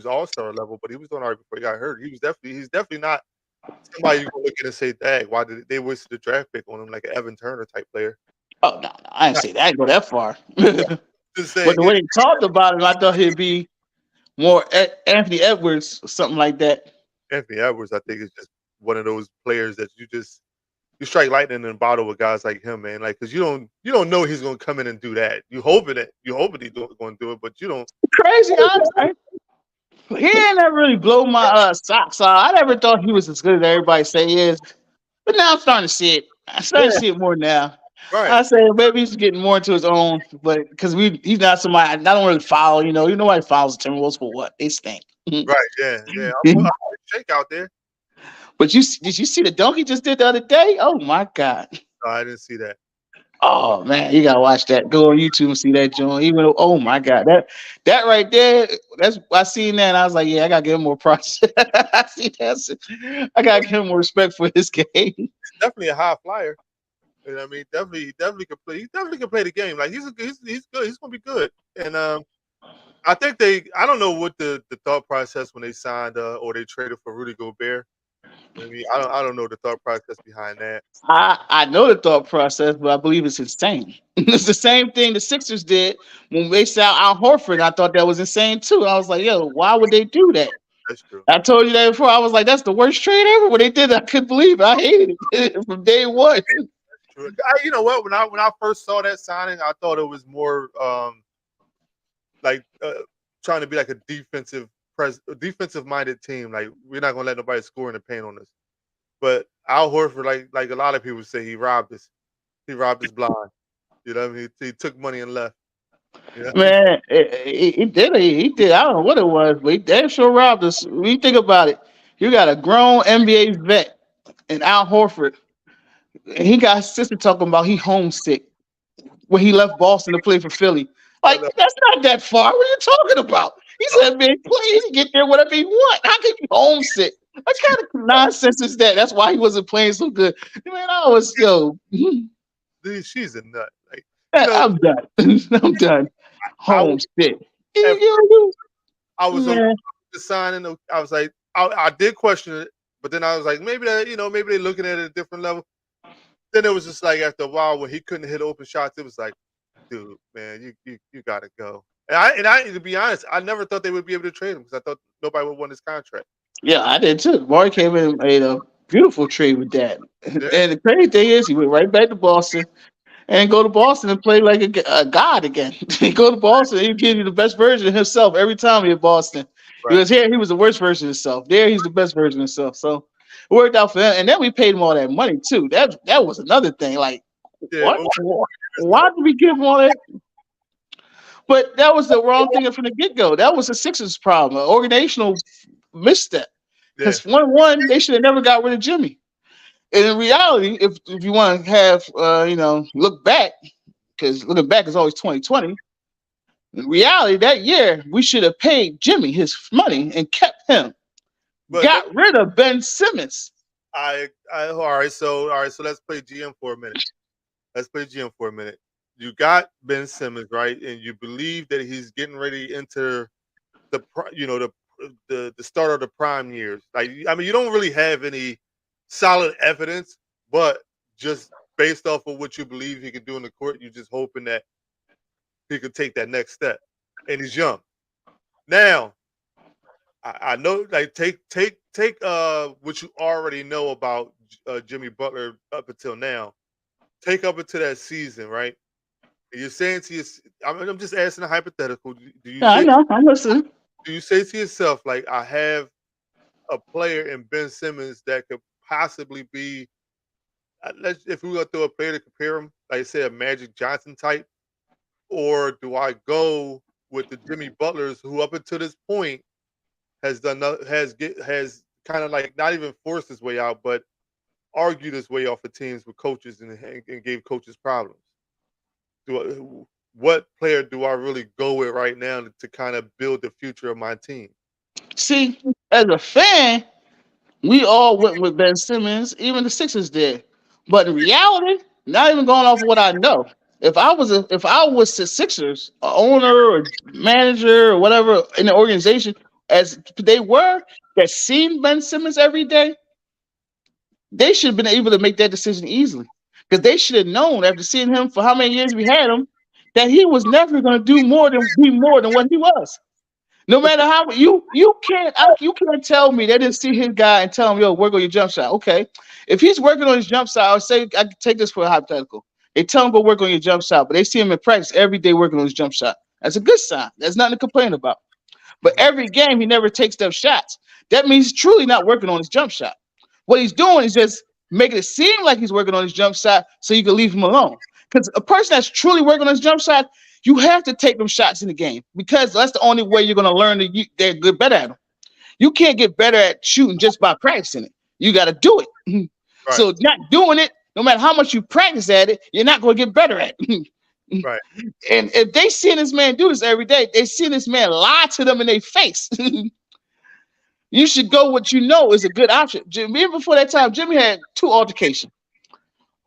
all-star level, but he was doing all right before he got hurt. He's definitely not somebody you can look at and say, "Dang, why did they wasted the draft pick on him like an Evan Turner type player?" Oh no, I didn't say that. I didn't go that far. Just saying, But the way they talked about him, I thought he'd be more Anthony Edwards or something like that. Anthony Edwards, I think, is just one of those players that you strike lightning in a bottle with guys like him, man. Like, because you don't know he's gonna come in and do that. You hoping he's going to do it, but you don't. Crazy, honestly. He ain't never really blow my socks off. I never thought he was as good as everybody say he is. But now I'm starting to see it. I starting to see it more now. Right, I say maybe he's getting more into his own, but because he's not somebody I don't really follow. Nobody follows the Timberwolves for what they stink. right, yeah. I'm Shake out there. But did you see the dunk he just did the other day? Oh my god! No, I didn't see that. Oh man, you gotta watch that. Go on YouTube and see that joint. Even though, oh my god, that right there, that's I seen that and I was like, yeah, I gotta give him more props. I see that. I gotta give him more respect for his game. He's definitely a high flyer. You know what I mean? Definitely can play. He definitely can play the game. Like he's good. He's gonna be good. And I think I don't know what the thought process when they signed or they traded for Rudy Gobert. I mean, I don't know the thought process behind that. I know the thought process, but I believe it's insane. It's the same thing the Sixers did when they signed Al Horford. I thought that was insane too. I was like, yo, why would they do that? That's true. I told you that before. I was like, that's the worst trade ever. When they did that, I couldn't believe it. I hated it from day one. True. You know what? When I first saw that signing, I thought it was more like trying to be like a defensive minded team. Like we're not gonna let nobody score in the paint on us. But Al Horford, like a lot of people say, he robbed us. He robbed us blind. You know what I mean? He took money and left. You know? Man, he did. He did. I don't know what it was, but he damn sure robbed us. When you think about it, you got a grown NBA vet and Al Horford. And he got his sister talking about he homesick when he left Boston to play for Philly. Like, that's not that far. What are you talking about? He said, man, please get there whatever he want. How can you homesick? What kind of nonsense is that? That's why he wasn't playing so good. Man, I was, Dude, she's a nut. Like, I'm done. I'm done. Homesick. I was on the signing. I was like, I did question it, but then I was like, maybe maybe they're looking at it at a different level. Then it was just like after a while when he couldn't hit open shots, it was like, dude, man, you gotta go. And I to be honest, I never thought they would be able to trade him because I thought nobody would want his contract. Yeah, I did too. Marty came in and made a beautiful trade with that. Yeah. And the crazy thing is, he went right back to Boston and go to Boston and play like a god again. He go to Boston, he give you the best version of himself every time he in Boston. Right. Because here he was the worst version of himself. There he's the best version of himself. So it worked out for him. And then we paid him all that money too. That was another thing. Like, Yeah, why did we give him all that? But that was the wrong thing from the get-go. That was the Sixers' problem, an organizational misstep. Because 1-1, they should have never got rid of Jimmy. And in reality, if you want to have look back, because looking back is always 2020. In reality, that year we should have paid Jimmy his money and kept him. But got rid of Ben Simmons. All right, so let's play GM for a minute. You got Ben Simmons, right? And you believe that he's getting ready to enter the start of the prime years. Like, I mean, you don't really have any solid evidence, but just based off of what you believe he can do in the court, you're just hoping that he could take that next step. And he's young. Now, I know, like, take what you already know about Jimmy Butler up until now. Take up into that season, right? And you're saying to yourself, I'm just asking a hypothetical. I know. I'm listening. Do you say to yourself, like, I have a player in Ben Simmons that could possibly be, if we were going to throw a player to compare him, like say a Magic Johnson type, or do I go with the Jimmy Butlers who up until this point has kind of like not even forced his way out, but argued his way off of teams with coaches and gave coaches problems? What player do I really go with right now to kind of build the future of my team? See, as a fan, we all went with Ben Simmons, even the Sixers did. But in reality, not even going off of what I know, if I was the Sixers, a owner or manager or whatever in the organization, as they were, that seen Ben Simmons every day, they should have been able to make that decision easily. Because they should have known after seeing him for how many years we had him, that he was never going to be more than what he was. No matter how you can't tell me they didn't see his guy and tell him, yo, work on your jump shot. Okay, if he's working on his jump shot, I'll say I can take this for a hypothetical. They tell him go work on your jump shot, but they see him in practice every day working on his jump shot. That's a good sign. There's nothing to complain about. But every game he never takes those shots. That means he's truly not working on his jump shot. What he's doing is just making it seem like he's working on his jump shot so you can leave him alone. Because a person that's truly working on his jump shot, you have to take them shots in the game because that's the only way you're going to learn to they're good better at them. You can't get better at shooting just by practicing it. You got to do it. Right. So not doing it, no matter how much you practice at it, you're not going to get better at it. Right. And if they see this man do this every day, they see this man lie to them in their face. You should go what you know is a good option. Even before that time, Jimmy had 2 altercations.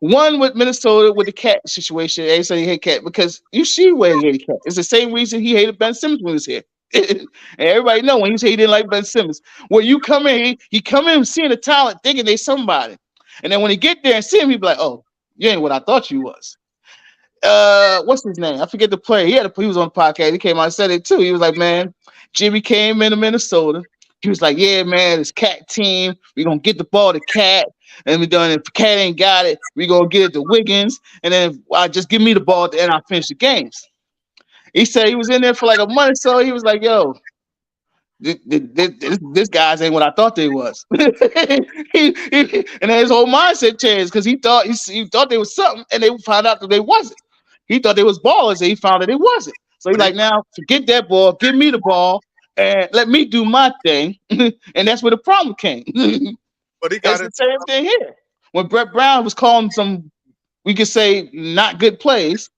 One with Minnesota with the cat situation. They said he hated cat because you see where he hated cat. It's the same reason he hated Ben Simmons when he was here. And everybody know when he said he didn't like Ben Simmons. When you come in, he come in seeing the talent, thinking they somebody. And then when he get there and see him, he be like, oh, you ain't what I thought you was. What's his name? I forget the player. He was on the podcast. He came out and said it too. He was like, man, Jimmy came into Minnesota. He was like, yeah, man, it's cat team. We're gonna get the ball to Cat. And we done. If Cat ain't got it, we gonna get it to Wiggins. And then just give me the ball at the end. I'll finish the games. He said he was in there for like a month or so. He was like, yo, this guys ain't what I thought they was. And then his whole mindset changed because he thought they was something, and they found out that they wasn't. He thought they was ballers, and he found that it wasn't. So he's like, now forget that ball, give me the ball, and let me do my thing. And that's where the problem came. But he That's got the same thing here. When Brett Brown was calling some, we could say, not good plays,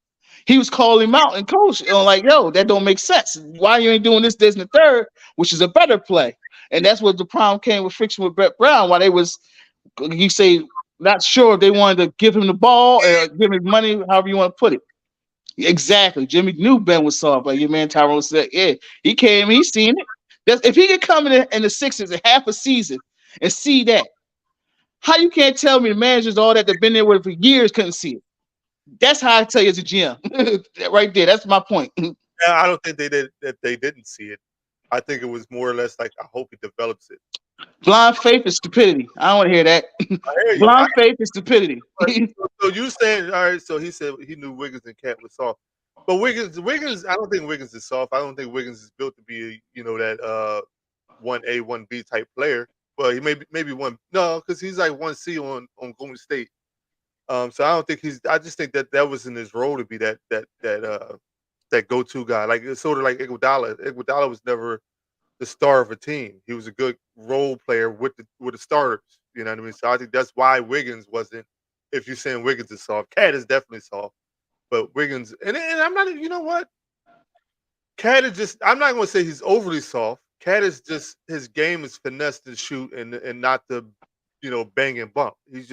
he was calling him out and coach, like, yo, that don't make sense. Why you ain't doing this, and the third, which is a better play? And that's what the problem came with friction with Brett Brown. Why they was, you say, not sure if they wanted to give him the ball or give him money, however you want to put it. Exactly. Jimmy knew Ben was soft, like your man Tyrone said. Yeah, he came, he seen it. If he could come in the Sixers in half a season and see that, how you can't tell me the managers all that they've been there with for years couldn't see it? That's how I tell you as a GM. Right there. That's my point. Yeah, I don't think they did that. They didn't see it. I think it was more or less like, I hope he develops it. Blind faith is stupidity. I don't want to hear that. I hear you. Blind faith is stupidity. So you saying, all right? So he said he knew Wiggins and Cat was soft, but Wiggins. I don't think Wiggins is soft. I don't think Wiggins is built to be, that 1A, 1B type player. Well, he maybe one. No, because he's like 1C on Golden State. So I don't think I just think that was in his role to be that go-to guy. Like, it's sort of like Iguodala. Iguodala was never the star of a team. He was a good role player with the starters. You know what I mean? So I think that's why Wiggins wasn't. If you're saying Wiggins is soft, Cat is definitely soft, but Wiggins and I'm not. You know what? Cat is just. I'm not going to say he's overly soft. Cat is just, his game is finesse to shoot and not to, bang and bump. He's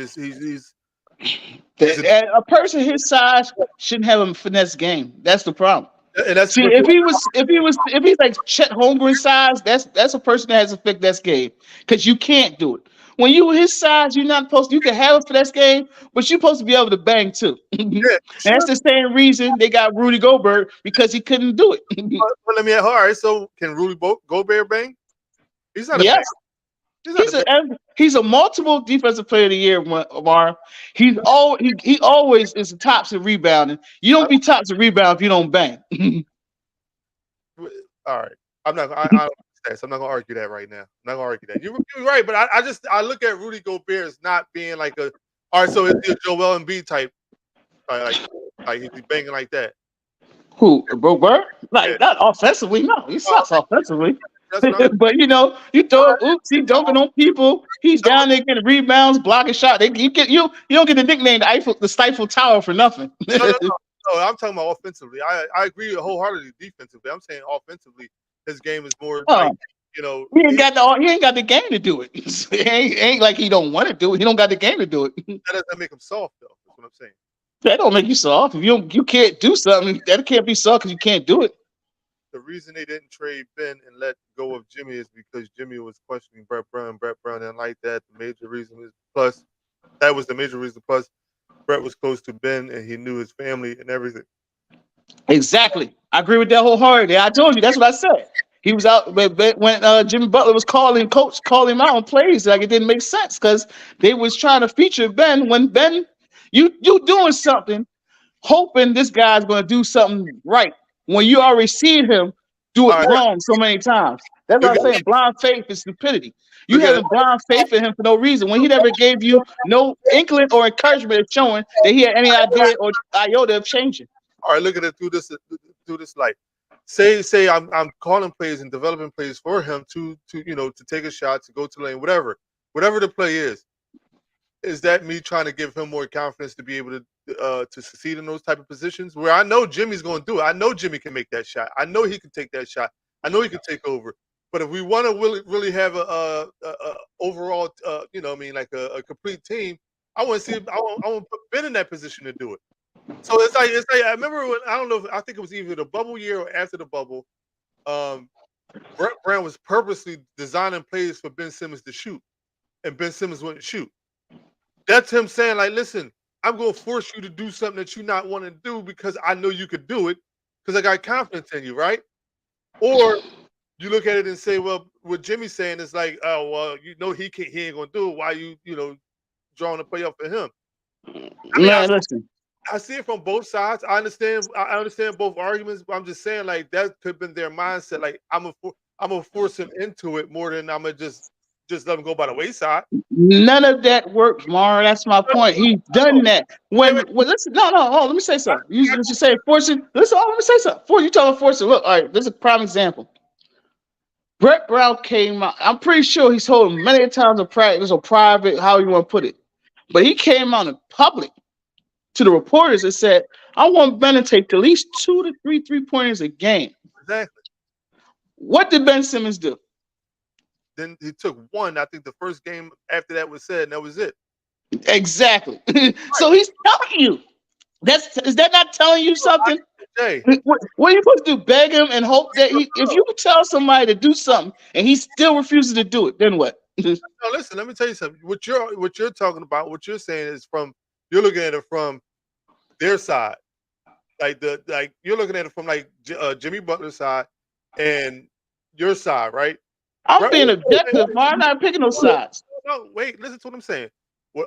a person his size shouldn't have a finesse game. That's the problem. And that's if he's like Chet Holmgren size, that's a person that has a finesse game because you can't do it. When you his size, you're not supposed to. You can have a finesse game, but you're supposed to be able to bang too. Yeah, sure. That's the same reason they got Rudy Gobert because he couldn't do it. But let me all right. So can Rudy Gobert bang? He's not. Yes. He's a multiple defensive player of the year, Amar. He always is tops in rebounding. You don't be tops in rebound if you don't bang. All right. I'm not. I don't understand, so I'm not gonna argue that right now. I'm not gonna argue that. You're right, but I look at Rudy Gobert as not being like a. All right, so is he a Joel Embiid type? Like is he banging like that? Who, Gobert? Like, not offensively, no. He sucks offensively. But you throw oops, he's dunking on people. He's down there getting rebounds, blocking shot. You don't get the nickname the Stifle Tower for nothing. No, I'm talking about offensively. I agree wholeheartedly defensively. I'm saying offensively, his game is more like, he ain't got the game to do it. It ain't like he don't want to do it. He don't got the game to do it. That doesn't make him soft though. That's what I'm saying. That don't make you soft. If you can't do something, that can't be soft because you can't do it. The reason they didn't trade Ben and let go of Jimmy is because Jimmy was questioning Brett Brown. Brett Brown didn't like that. The major reason is that was the major reason. Plus, Brett was close to Ben and he knew his family and everything. Exactly. I agree with that wholeheartedly. I told you that's what I said. He was out when Jimmy Butler was calling him out on plays. Like, it didn't make sense because they was trying to feature Ben when Ben, you doing something, hoping this guy's going to do something right. When you already seen him do it All right, wrong so many times. That's what look I'm at saying. Blind faith is stupidity. You look at it. having blind faith in him for no reason when he never gave you no inkling or encouragement of showing that he had any idea or iota of changing. All right, look at it through this light. Say I'm calling plays and developing plays for him to to take a shot, to go to the lane, whatever the play is. Is that me trying to give him more confidence to be able to succeed in those type of positions where I know Jimmy's going to do it? I know Jimmy can make that shot. I know he can take that shot. I know he can take over. But if we want to really have a overall, like a complete team, I want to see. I want to put Ben in that position to do it. So it's like I remember when I don't know. I think it was either the bubble year or after the bubble. Um, Brett Brown was purposely designing plays for Ben Simmons to shoot, and Ben Simmons wouldn't shoot. That's him saying, like, listen, I'm going to force you to do something that you not want to do because I know you could do it because I got confidence in you, right? Or you look at it and say, well, what Jimmy's saying is like, oh, well, he ain't going to do it. Why drawing a play up for him? I mean, Man, listen. I see it from both sides. I understand both arguments, but I'm just saying, like, that could have been their mindset. Like, I'm gonna force him into it more than I'm gonna just let him go by the wayside. None of that worked, Mara. That's my point. He's done that. When listen, no, let me say something. You say forcing. Listen, let me say something. You talking about forcing. Look, all right, this is a prime example. Brett Brown came out. I'm pretty sure he's told him many times in practice or private, how you want to put it. But he came out in public to the reporters and said, I want Ben to take at least 2 to 3 3-pointers a game. Exactly. What did Ben Simmons do? Then he took one. I think the first game after that was said, and that was it. Exactly. So he's telling you. Is that not telling you something? Hey. What are you supposed to do? Beg him and hope that if you tell somebody to do something and he still refuses to do it, then what? No, listen, let me tell you something. What you're talking about, what you're saying is you're looking at it from their side. Like you're looking at it from like Jimmy Butler's side and your side, right? I'm being objective, man. I'm not picking no sides. No, wait, listen to what I'm saying.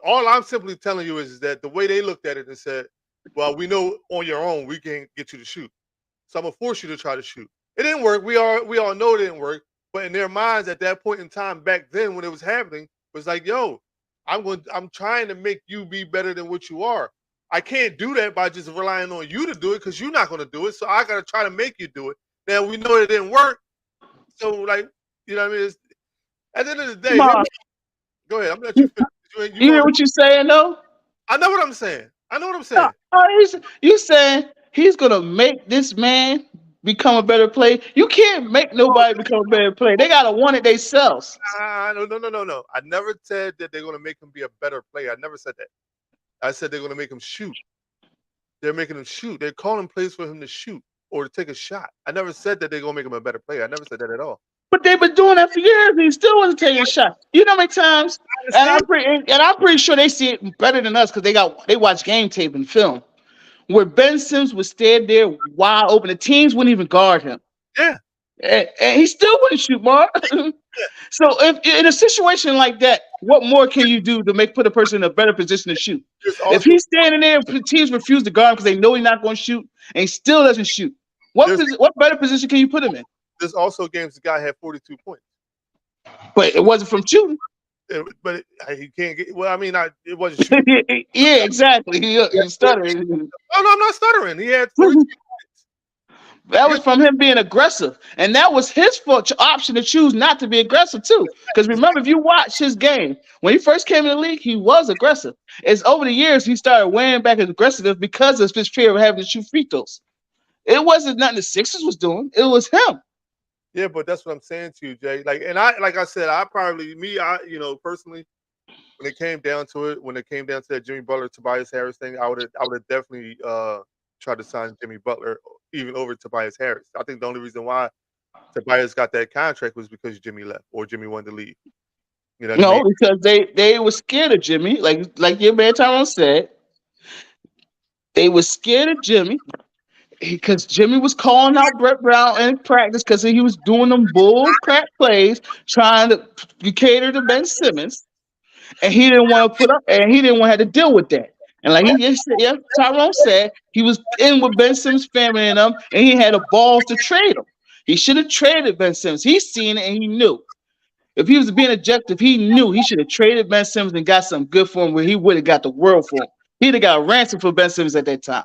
All I'm simply telling you is that the way they looked at it and said, well, we know on your own we can't get you to shoot. So I'm gonna force you to try to shoot. It didn't work. We all know it didn't work. But in their minds at that point in time back then when it was happening, was like, yo, I'm trying to make you be better than what you are. I can't do that by just relying on you to do it because you're not gonna do it. So I gotta try to make you do it. Now we know it didn't work. So like, you know what I mean? At the end of the day, go ahead. I'm gonna let you finish. You hear what you're saying, though? I know what I'm saying. You saying he's gonna make this man become a better player? You can't make nobody become a better player. They gotta want it themselves. No. I never said that they're gonna make him be a better player. I never said that. I said they're gonna make him shoot. They're making him shoot. They're calling plays for him to shoot or to take a shot. I never said that they're gonna make him a better player. I never said that at all. But they've been doing that for years. And he still wasn't taking a shot. You know how many times? And I'm pretty sure they see it better than us because they watch game tape and film. Where Ben Simmons would stand there wide open, the teams wouldn't even guard him. Yeah, and he still wouldn't shoot, Mark. So if in a situation like that, what more can you do to put a person in a better position to shoot? If he's standing there, teams refuse to guard him because they know he's not going to shoot, and he still doesn't shoot. What better position can you put him in? There's also games the guy had 42 points, but it wasn't from shooting. But he can't get. Well, I mean, it wasn't shooting. Yeah, exactly. He's stuttering. No, I'm not stuttering. He had 42 points. That was from him being aggressive, and that was his option to choose not to be aggressive too. Because remember, if you watch his game when he first came in the league, he was aggressive. It's over the years he started weighing back his aggressiveness because of his fear of having to shoot free throws. It wasn't nothing the Sixers was doing. It was him. Yeah, but that's what I'm saying to you, Jay. Like I said, personally, when it came down to that Jimmy Butler, Tobias Harris thing, I would have definitely tried to sign Jimmy Butler even over Tobias Harris. I think the only reason why Tobias got that contract was because Jimmy left or Jimmy wanted to leave. You know what I mean? Because they were scared of Jimmy, like your man Tyrone said. They were scared of Jimmy. Because Jimmy was calling out Brett Brown in practice because he was doing them bull crap plays, trying to cater to Ben Simmons, and he didn't want to he didn't want to have to deal with that. And like Tyrone said, he was in with Ben Simmons' family and them, and he had the balls to trade him. He should have traded Ben Simmons. He's seen it and he knew. If he was being objective, he knew he should have traded Ben Simmons and got something good for him where he would have got the world for him. He'd have got a ransom for Ben Simmons at that time.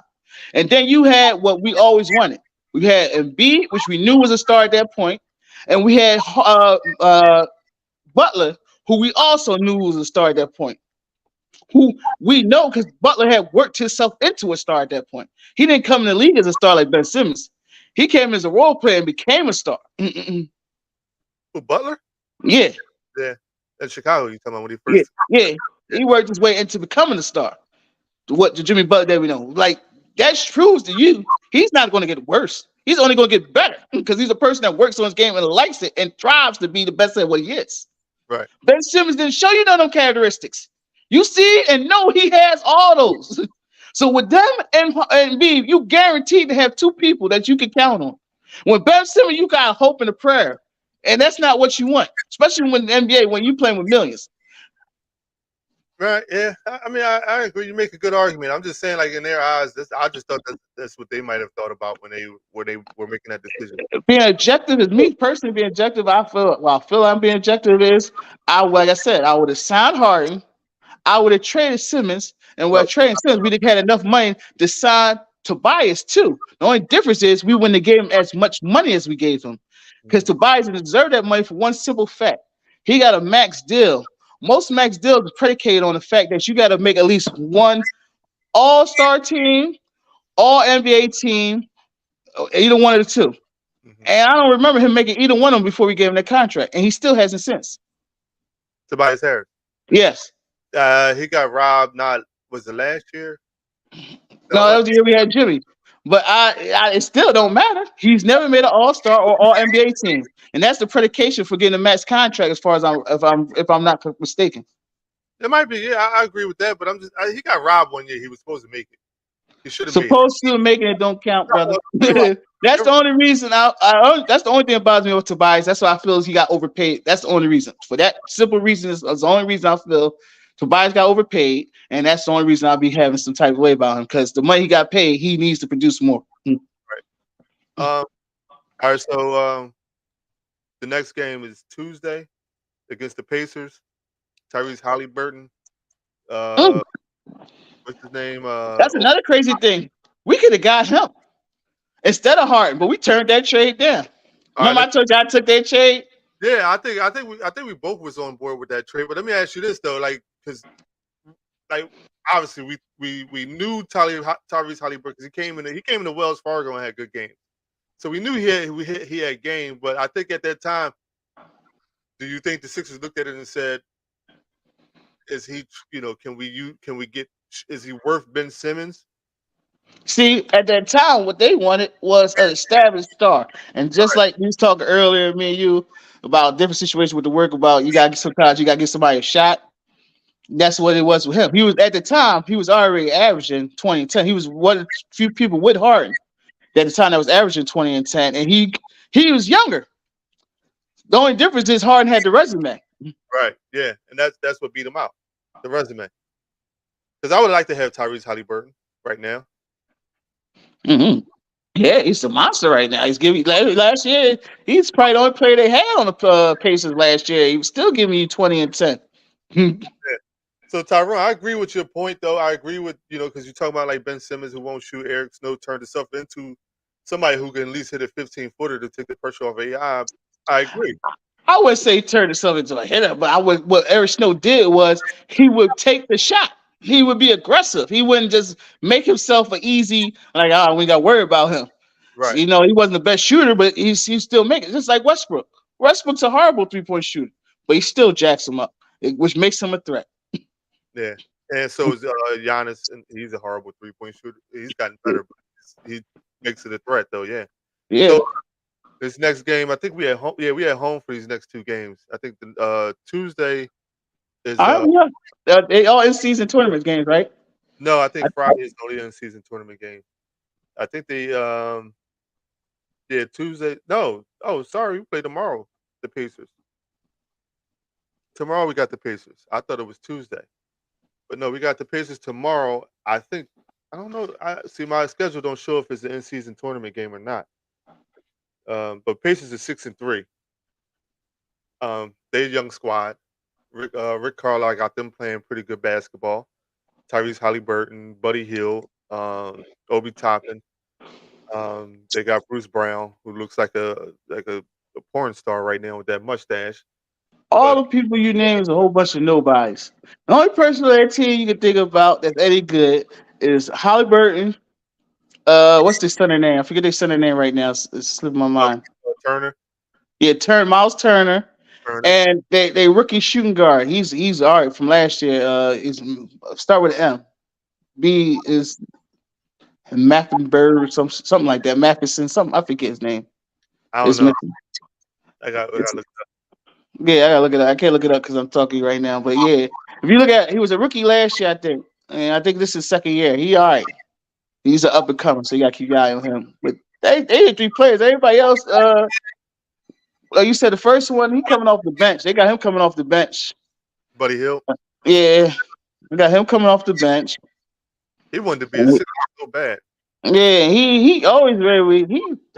And then you had what we always wanted. We had Embiid, which we knew was a star at that point, and we had Butler, who we also knew was a star at that point. Who we know because Butler had worked himself into a star at that point. He didn't come in the league as a star like Ben Simmons. He came as a role player and became a star. Who, Butler? Yeah. Yeah. In Chicago, you talking about when he first? Yeah. He worked his way into becoming a star. What the Jimmy Butler that we know. Like, that proves to you he's not going to get worse. He's only going to get better because he's a person that works on his game and likes it and strives to be the best at what he is. Right. Ben Simmons didn't show you none of them characteristics. You see and know he has all those. So with them and me, you guaranteed to have two people that you can count on. When Ben Simmons, you got hope and a prayer. And that's not what you want, especially when the NBA, when you playing with millions. Right. Yeah. I mean, I agree. You make a good argument. I'm just saying, like in their eyes, I just thought that's what they might have thought about when they were making that decision. Being objective is me personally being objective. I feel I'm being objective is like I said, I would have signed Harden. I would have traded Simmons, and with trading Simmons, we'd have had enough money to sign Tobias too. The only difference is we wouldn't have gave him as much money as we gave him, because Tobias didn't deserve that money for one simple fact: he got a max deal. Most max deals are predicated on the fact that you got to make at least one All-Star team, All NBA team, either one of the two. Mm-hmm. And I don't remember him making either one of them before we gave him that contract, and he still hasn't since. Tobias Harris. Yes. He got robbed. Was it last year? No, that was the year we had Jimmy. But it still don't matter. He's never made an All-Star or All NBA team, and that's the predication for getting a max contract. As far as if I'm not mistaken, it might be. Yeah, I agree with that. But he got robbed one year. He was supposed to make it. He should have supposed to making it. Don't count, brother. That's the only reason. That's the only thing that bothers me with Tobias. That's why I feel he got overpaid. That's the only reason. For that simple reason is the only reason I feel Tobias got overpaid, and that's the only reason I'll be having some type of way about him, because the money he got paid, he needs to produce more. Right. All right. So the next game is Tuesday against the Pacers. Tyrese Halliburton. What's his name? That's another crazy thing. We could have got him instead of Harden, but we turned that trade down. Remember, I told you I took that trade. Yeah, I think we both was on board with that trade. But let me ask you this though, because obviously we knew Tyrese Halliburton because he came into Wells Fargo and had good games, so we knew he had game. But I think at that time, do you think the Sixers looked at it and said, "Is he? Can we get? Is he worth Ben Simmons?" See, at that time, what they wanted was an established star, and just like we was talking earlier, me and you, about different situations with the work about sometimes you gotta give somebody a shot. That's what it was with him. He was at the time, he was already averaging 20 and 10. He was one of the few people with Harden at the time that was averaging 20 and 10, and he was younger. The only difference is Harden had the resume. Right, yeah, and that's what beat him out, the resume. Because I would like to have Tyrese Halliburton right now. Mm-hmm. Yeah, he's a monster right now. He's giving last year. He's probably the only player they had on the Pacers last year. He was still giving you 20 and 10. Yeah. So Tyrone, I agree with your point, though. I agree with because you talk about like Ben Simmons who won't shoot. Eric Snow turned himself into somebody who can at least hit a 15-footer to take the pressure off AI. I agree. I wouldn't say he turned himself into a hitter, but what Eric Snow did was he would take the shot. He would be aggressive. He wouldn't just make himself an easy, we got to worry about him. Right. So, he wasn't the best shooter, but he still make it. Just like Westbrook. Westbrook's a horrible three-point shooter, but he still jacks him up, which makes him a threat. Yeah. And so is Giannis, and he's a horrible three-point shooter. He's gotten better, but he makes it a threat, though, yeah. Yeah. So this next game, I think we at home. Yeah, we at home for these next two games. I think the Tuesday is they all in-season tournament games, right? No, I think Friday is only in-season tournament game. I think Tuesday. No, sorry, we play tomorrow. The Pacers. Tomorrow we got the Pacers. I thought it was Tuesday, but no, we got the Pacers tomorrow. I don't know. I see my schedule don't show if it's an in-season tournament game or not. But Pacers is 6-3. They're a young squad. Rick Carlisle got them playing pretty good basketball. Tyrese Halliburton, Buddy Hield, Obi Toppin. They got Bruce Brown, who looks like a porn star right now with that mustache. All But the people you name is a whole bunch of nobodies. The only person on that team you can think about that's any good is Halliburton. What's their center name? I forget their center name right now. It's slipping my mind. Turner, Yeah, Miles Turner, Turner. and they rookie shooting guard. He's all right from last year. He's start with an M. B is Maffenberg or something like that. Matheson, something I forget his name. I don't It's know. missing. I got to look it up. Yeah, I gotta look it up. I can't look it up because I'm talking right now. But yeah, if you look at, he was a rookie last year, I think, and I think this is second year. He all right. He's an up and coming, so you gotta keep your eye on him. But they had 3 players. Everybody else, like you said, the first one he coming off the bench. They got him coming off the bench. Buddy Hield. Yeah, they got him coming off the bench. He wanted to be a six so bad. Yeah, he always very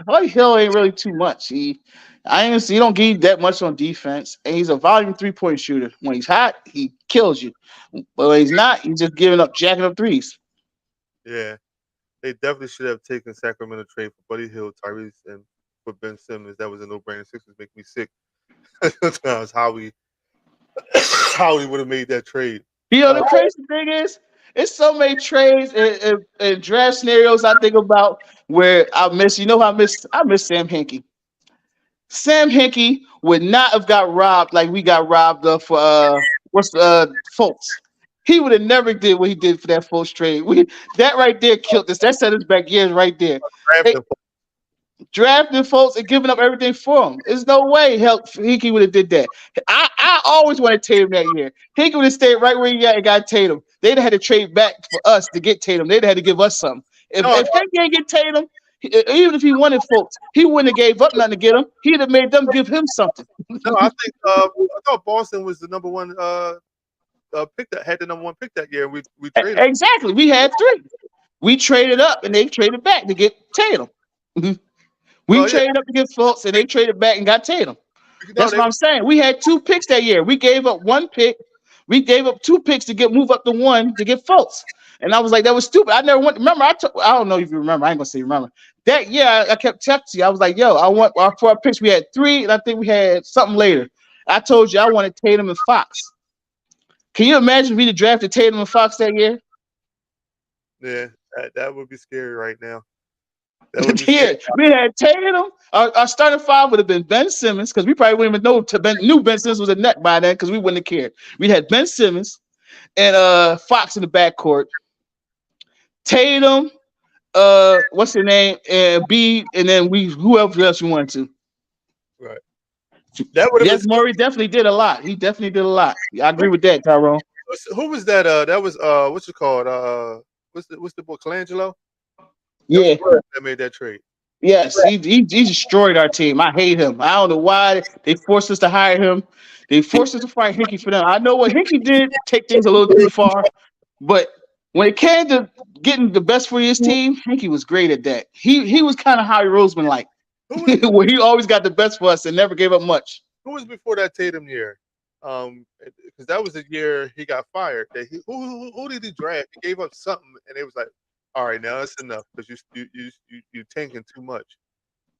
Buddy Hill ain't really too much. He don't give you that much on defense, and he's a volume 3-point shooter. When he's hot, he kills you. But when he's not, he's just jacking up threes. Yeah, they definitely should have taken Sacramento trade for Buddy Hield, Tyrese, and for Ben Simmons. That was a no-brainer. Sixers make me sick. That's how we would have made that trade. You know, the crazy thing is, it's so many trades and draft scenarios I think about where I miss Sam Hinkie. Sam Hinkie would not have got robbed like we got robbed of Fultz. He would have never did what he did for that Fultz trade. That right there killed us. That set us back years right there. Drafting Fultz and giving up everything for him. There's no way Hinkie would have did that. I always wanted Tatum that year. Hinkie would have stayed right where he got Tatum. They'd have had to trade back for us to get Tatum. They'd have had to give us something. If Hinkie ain't get Tatum, even if he wanted Fultz, he wouldn't have gave up nothing to get him. He'd have made them give him something. No, I thought Boston was the number one pick that had the number one pick that year. We traded. Exactly. We had 3. We traded up and they traded back to get Tatum. We traded up to get Fultz, and they traded back and got Tatum. That's what I'm saying. We had 2 picks that year. We gave up 1 pick. We gave up 2 picks to move up to 1 to get Fultz. And I was like, that was stupid. I never went. Remember, I don't know if you remember. I ain't gonna say remember. That year, I kept texting you. I was like, yo, I want our 4 picks. We had 3, and I think we had something later. I told you I wanted Tatum and Fox. Can you imagine if we had drafted Tatum and Fox that year? Yeah, that would be scary right now. Yeah, we had Tatum. Our starting 5 would have been Ben Simmons, because we probably wouldn't even knew Ben Simmons was a nut by then, because we wouldn't have cared. We had Ben Simmons and Fox in the backcourt. Tatum, what's the name? And B, and then whoever else we wanted to. Right. That would have Yes, Murray definitely did a lot. He definitely did a lot. I agree with that, Tyrone. Who was that? That was what's it called? What's the boy? Colangelo? Yeah. That made that trade. Yes, he destroyed our team. I hate him. I don't know why they forced us to hire him. They forced us to fire Hinkie for them. I know what Hinkie did take things a little too far, but when it came to getting the best for his team, Hinkie was great at that. He was kind of Howie Roseman like, where he always got the best for us and never gave up much. Who was before that Tatum year? Because that was the year he got fired. Who did he draft? He gave up something, and it was like, all right, now that's enough because you tanking too much.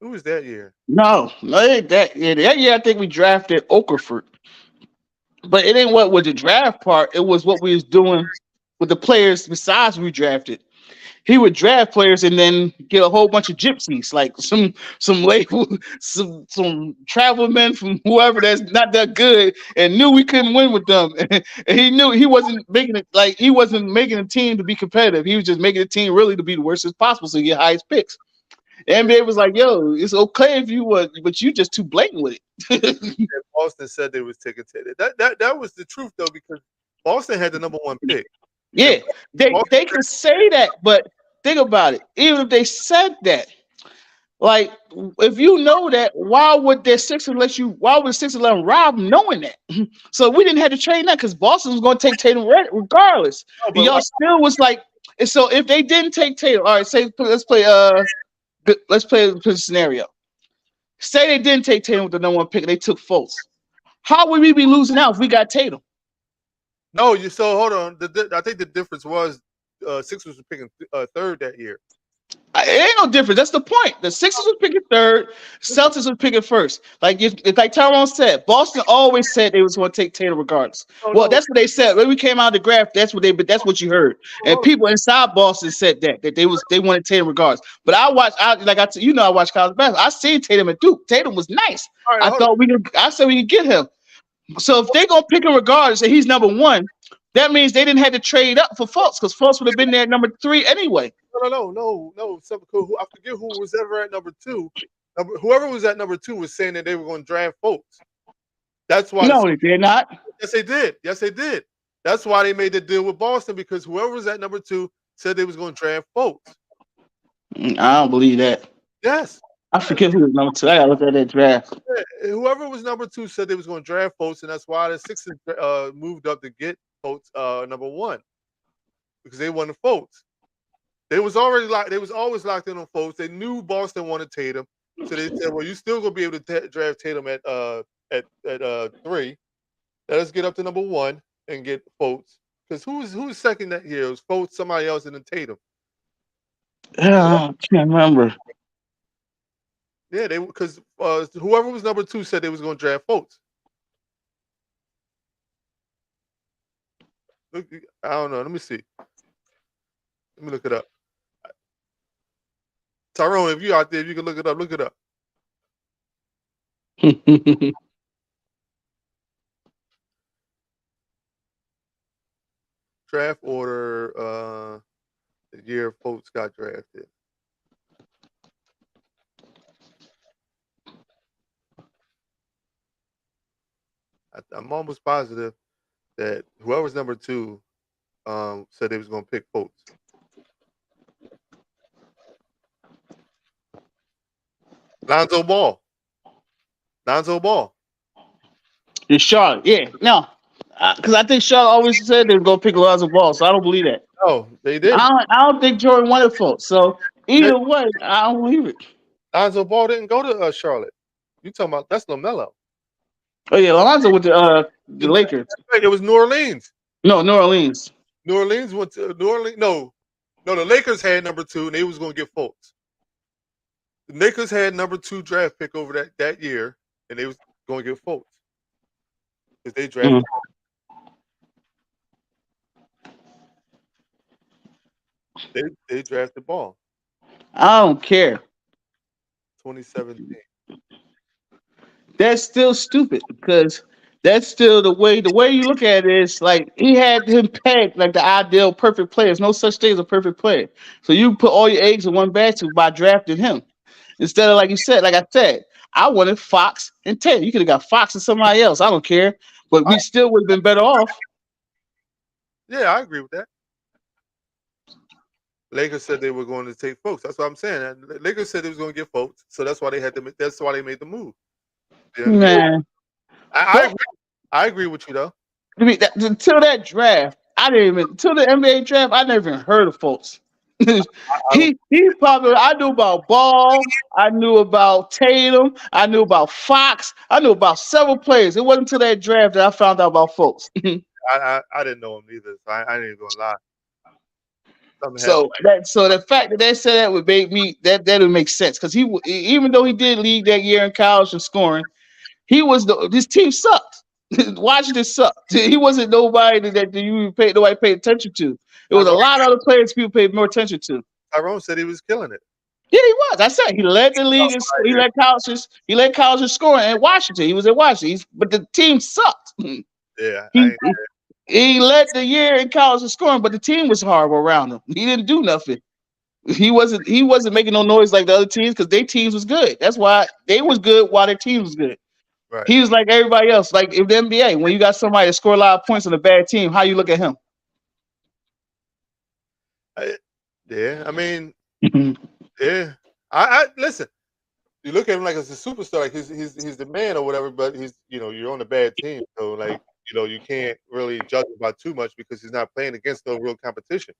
Who was that year? No, that year I think we drafted Okafor, but it ain't what was the draft part. It was what we was doing with the players besides we drafted. He would draft players and then get a whole bunch of gypsies, like some label, some travel men from whoever that's not that good, and knew we couldn't win with them. And he knew he wasn't making it like he wasn't making a team to be competitive. He was just making a team really to be the worst as possible, so you get highest picks. The NBA was like, "Yo, it's okay if you would, but you just too blatant with it." Boston said they was taking Tatum. That was the truth though, because Boston had the number 1 pick. Yeah, they can say that, but think about it. Even if they said that, like, if you know that, why would the Sixers let them rob them knowing that? So we didn't have to trade that because Boston was going to take Tatum regardless. No, y'all still was like, and so if they didn't take Tatum, all right, let's play a scenario. Say they didn't take Tatum with the number 1 pick, and they took Fultz. How would we be losing out if we got Tatum? No, so hold on. I think the difference was Sixers were picking third that year. It ain't no difference. That's the point. The Sixers was picking third, Celtics was picking first. Like like Tyrone said, Boston always said they was going to take Tatum regardless. Well, that's what they said when we came out of the draft. That's what you heard. And people inside Boston said that they wanted Tatum regardless. But I watched I watched college basketball. I seen Tatum at Duke. Tatum was nice. I said we could get him. So if they gonna pick him regardless and he's number 1, that means they didn't have to trade up for Fultz because Fultz would have been there at number 3 anyway. No. I forget who was ever at number 2. Whoever was at number 2 was saying that they were going to draft Fultz. That's why. No, they did not. Yes, they did. Yes, they did. That's why they made the deal with Boston because whoever was at number 2 said they was going to draft Fultz. I don't believe that. Yes. I forget who was number 2. I gotta look at that draft. Yeah, whoever was number 2 said they was going to draft Fultz, and that's why the Sixers moved up to get Fultz number 1 because they wanted Fultz. They was always locked in on Fultz. They knew Boston wanted Tatum, so they said, "Well, you still gonna be able to draft Tatum at 3. Let us get up to number 1 and get Fultz because who's second that year? It was Fultz, somebody else, and then Tatum. I can't remember. Yeah, because whoever was number 2 said they was going to draft Fultz. Look, I don't know. Let me see. Let me look it up. Tyrone, if you out there, if you can look it up, look it up. Draft order, the year Fultz got drafted. I'm almost positive that whoever's number 2 said they was going to pick Fultz. Lonzo Ball. It's Charlotte. Yeah, no. Because I think Charlotte always said they were going to pick Lonzo Ball, so I don't believe that. No, they didn't. I don't think Jordan wanted Fultz. So either way, I don't believe it. Lonzo Ball didn't go to Charlotte. You talking about that's LaMelo. Oh yeah, Lonzo went to the Lakers. It was New Orleans. No, New Orleans. New Orleans went to New Orleans. No, the Lakers had number 2, and they was going to get Fultz. The Lakers had number 2 draft pick over that year, and they was going to get Fultz because they drafted. They drafted Ball. I don't care. 2017. That's still stupid because that's still the way you look at it is like he had him pegged like the ideal perfect player. There's no such thing as a perfect player. So you put all your eggs in one basket by drafting him. Instead of like I said, I wanted Fox and Taylor. You could have got Fox and somebody else. I don't care. But we still would have been better off. Yeah, I agree with that. Lakers said they were going to take Fultz. That's what I'm saying. Lakers said they was going to get Fultz, so that's why they made the move. Man, I agree with you though. I mean, until that draft, until the NBA draft, I never even heard of Fultz. He's popular. I knew about Ball. I knew about Tatum. I knew about Fox. I knew about several players. It wasn't until that draft that I found out about Fultz. I didn't know him either. So I ain't gonna lie. So the fact that they said that would make me that would make sense because he even though he did lead that year in college and scoring, his team sucked. Washington sucked. He wasn't nobody that nobody paid attention to. It was a lot of other players people paid more attention to. Tyrone said he was killing it. Yeah, he was. I said he led the league. He led colleges scoring in Washington. He was at Washington, but the team sucked. Yeah, he led the year in college scoring, but the team was horrible around him. He didn't do nothing. He wasn't making no noise like the other teams because their teams was good. That's why they was good while their team was good. Right. He was like everybody else. Like in the NBA, when you got somebody that score a lot of points on a bad team, how you look at him? I mean, yeah. I listen. You look at him like as a superstar, like he's the man or whatever. But you're on a bad team, so like you can't really judge him by too much because he's not playing against no real competition.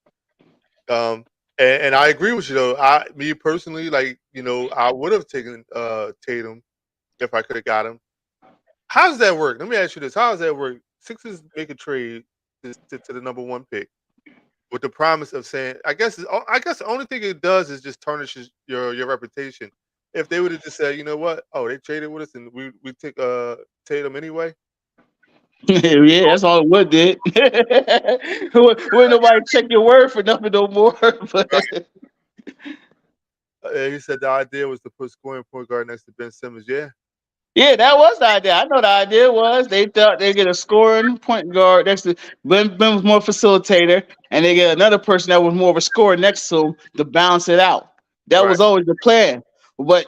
And I agree with you though. Me personally, like, I would have taken Tatum if I could have got him. How does that work? Let me ask you this: how does that work? Sixers make a trade to the number one pick with the promise of saying, I guess the only thing it does is just tarnishes your reputation. If they would have just said, you know what? Oh, they traded with us, and we take Tatum anyway. Yeah, that's all it would did. Wouldn't nobody check your word for nothing no more. But He said the idea was to put scoring point guard next to Ben Simmons. Yeah, yeah, that was the idea. I know the idea was they thought they get a scoring point guard next to Ben was more facilitator, and they get another person that was more of a scorer next to him to balance it out. That right. was always the plan. But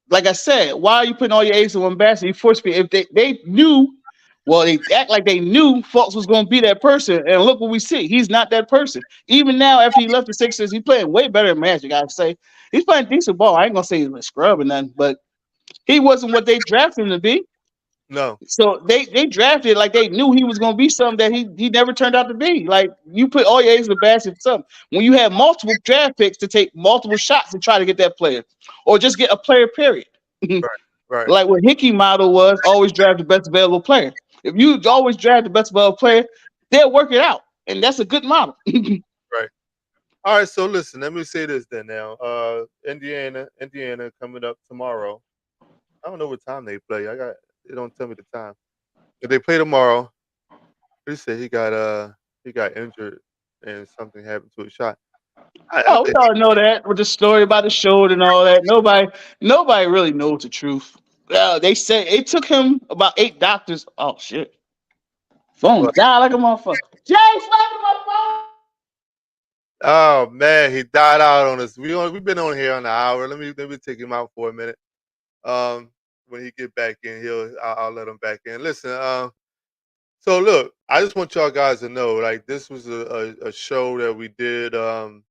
like I said, why are you putting all your eggs in one basket? You force me. If they knew, well, they act like they knew Fultz was going to be that person, and look what we see. He's not that person. Even now, after he left the Sixers, he's playing way better than Magic. I say he's playing decent ball. I ain't gonna say he's a scrub or nothing, but he wasn't what they drafted him to be. No, So they drafted like they knew he was going to be something that he never turned out to be. Like you put all your eggs in the basket for something. When you have multiple draft picks to take multiple shots to try to get that player, or just get a player, period. right. Like what Hickey model was, always draft the best available player. If you always draft the best available player, they'll work it out, and that's a good model. Right. All right. So listen, let me say this then. Now, Indiana coming up tomorrow. I don't know what time they play. They don't tell me the time. If they play tomorrow, he said he got injured and something happened to his shot. I Oh, we think all know that with the story about the shoulder and all that. Nobody really knows the truth. They say it took him about 8 doctors. Oh shit. Phone but, died like a motherfucker. Jay, slapping my phone. oh man, he died out on us. We've been on here an hour. Let me take him out for a minute. When he get back in, I'll let him back in. Listen, so look, I just want y'all guys to know, like, this was a show that we did on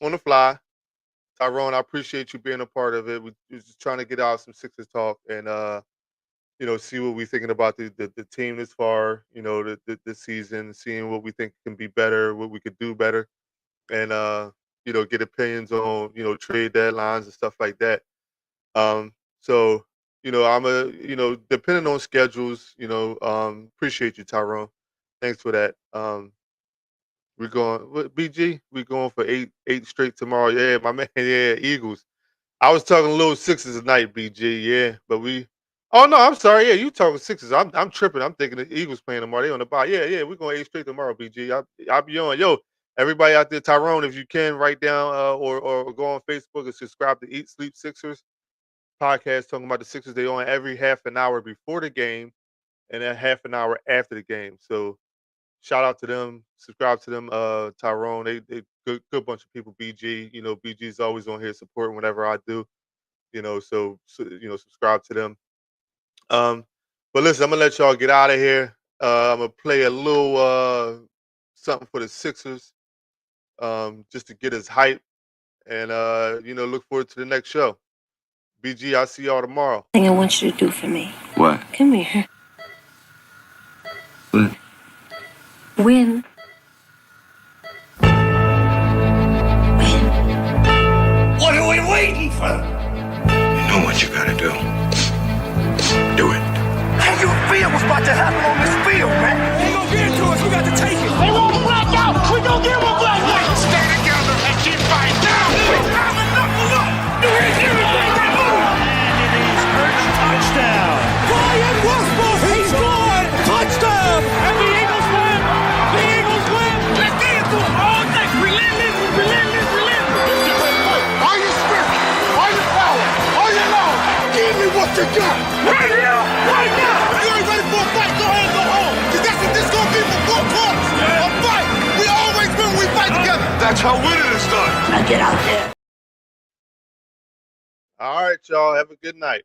the fly. Tyrone, I appreciate you being a part of it. We just trying to get out some Sixers talk and see what we're thinking about the team this far, the season, seeing what we think can be better, what we could do better, and get opinions on trade deadlines and stuff like that. So depending on schedules, appreciate you, Tyrone. Thanks for that. We're going BG. We're going for eight straight tomorrow. Yeah, my man. Yeah, Eagles. I was talking little Sixers tonight, BG. Yeah, but we. Oh no, I'm sorry. Yeah, you talking Sixers. I'm tripping. I'm thinking the Eagles playing tomorrow. They on the bye. Yeah. We're going 8 straight tomorrow, BG. I'll be on. Yo, everybody out there, Tyrone, if you can, write down or go on Facebook and subscribe to Eat Sleep Sixers podcast, talking about the Sixers. They on every half an hour before the game and then half an hour after the game. So shout out to them. Subscribe to them, Tyrone. They good bunch of people. BG, BG's always on here supporting whenever I do. So subscribe to them. But listen, I'm gonna let y'all get out of here. I'm gonna play a little something for the Sixers, just to get us hype, and look forward to the next show. BG, I'll see y'all tomorrow. Thing I want you to do for me. What? Come here. What? Win. What are we waiting for? You know what you gotta do. Do it. How you feel what's about to happen on this field, man? They gonna get it to us. We got to take it. They want to black out. We gonna give them a black out. Stay together and keep fighting. Now, it's time to knuckle up. Do everything that move. And it is Hurts touchdown. Brian Westbrook, he scored. Touchdown. And the Eagles win. The Eagles win. Let's get into it all night. Relentless. Are you spirit? Are you power? Are you love? Give me what you got. Right here. Right now. You ain't ready for a fight? Go ahead and go home. Because that's what this gonna be for 4 quarters. A fight. We always win when we fight together. That's how winning is done. Now get out there. All right, y'all. Have a good night.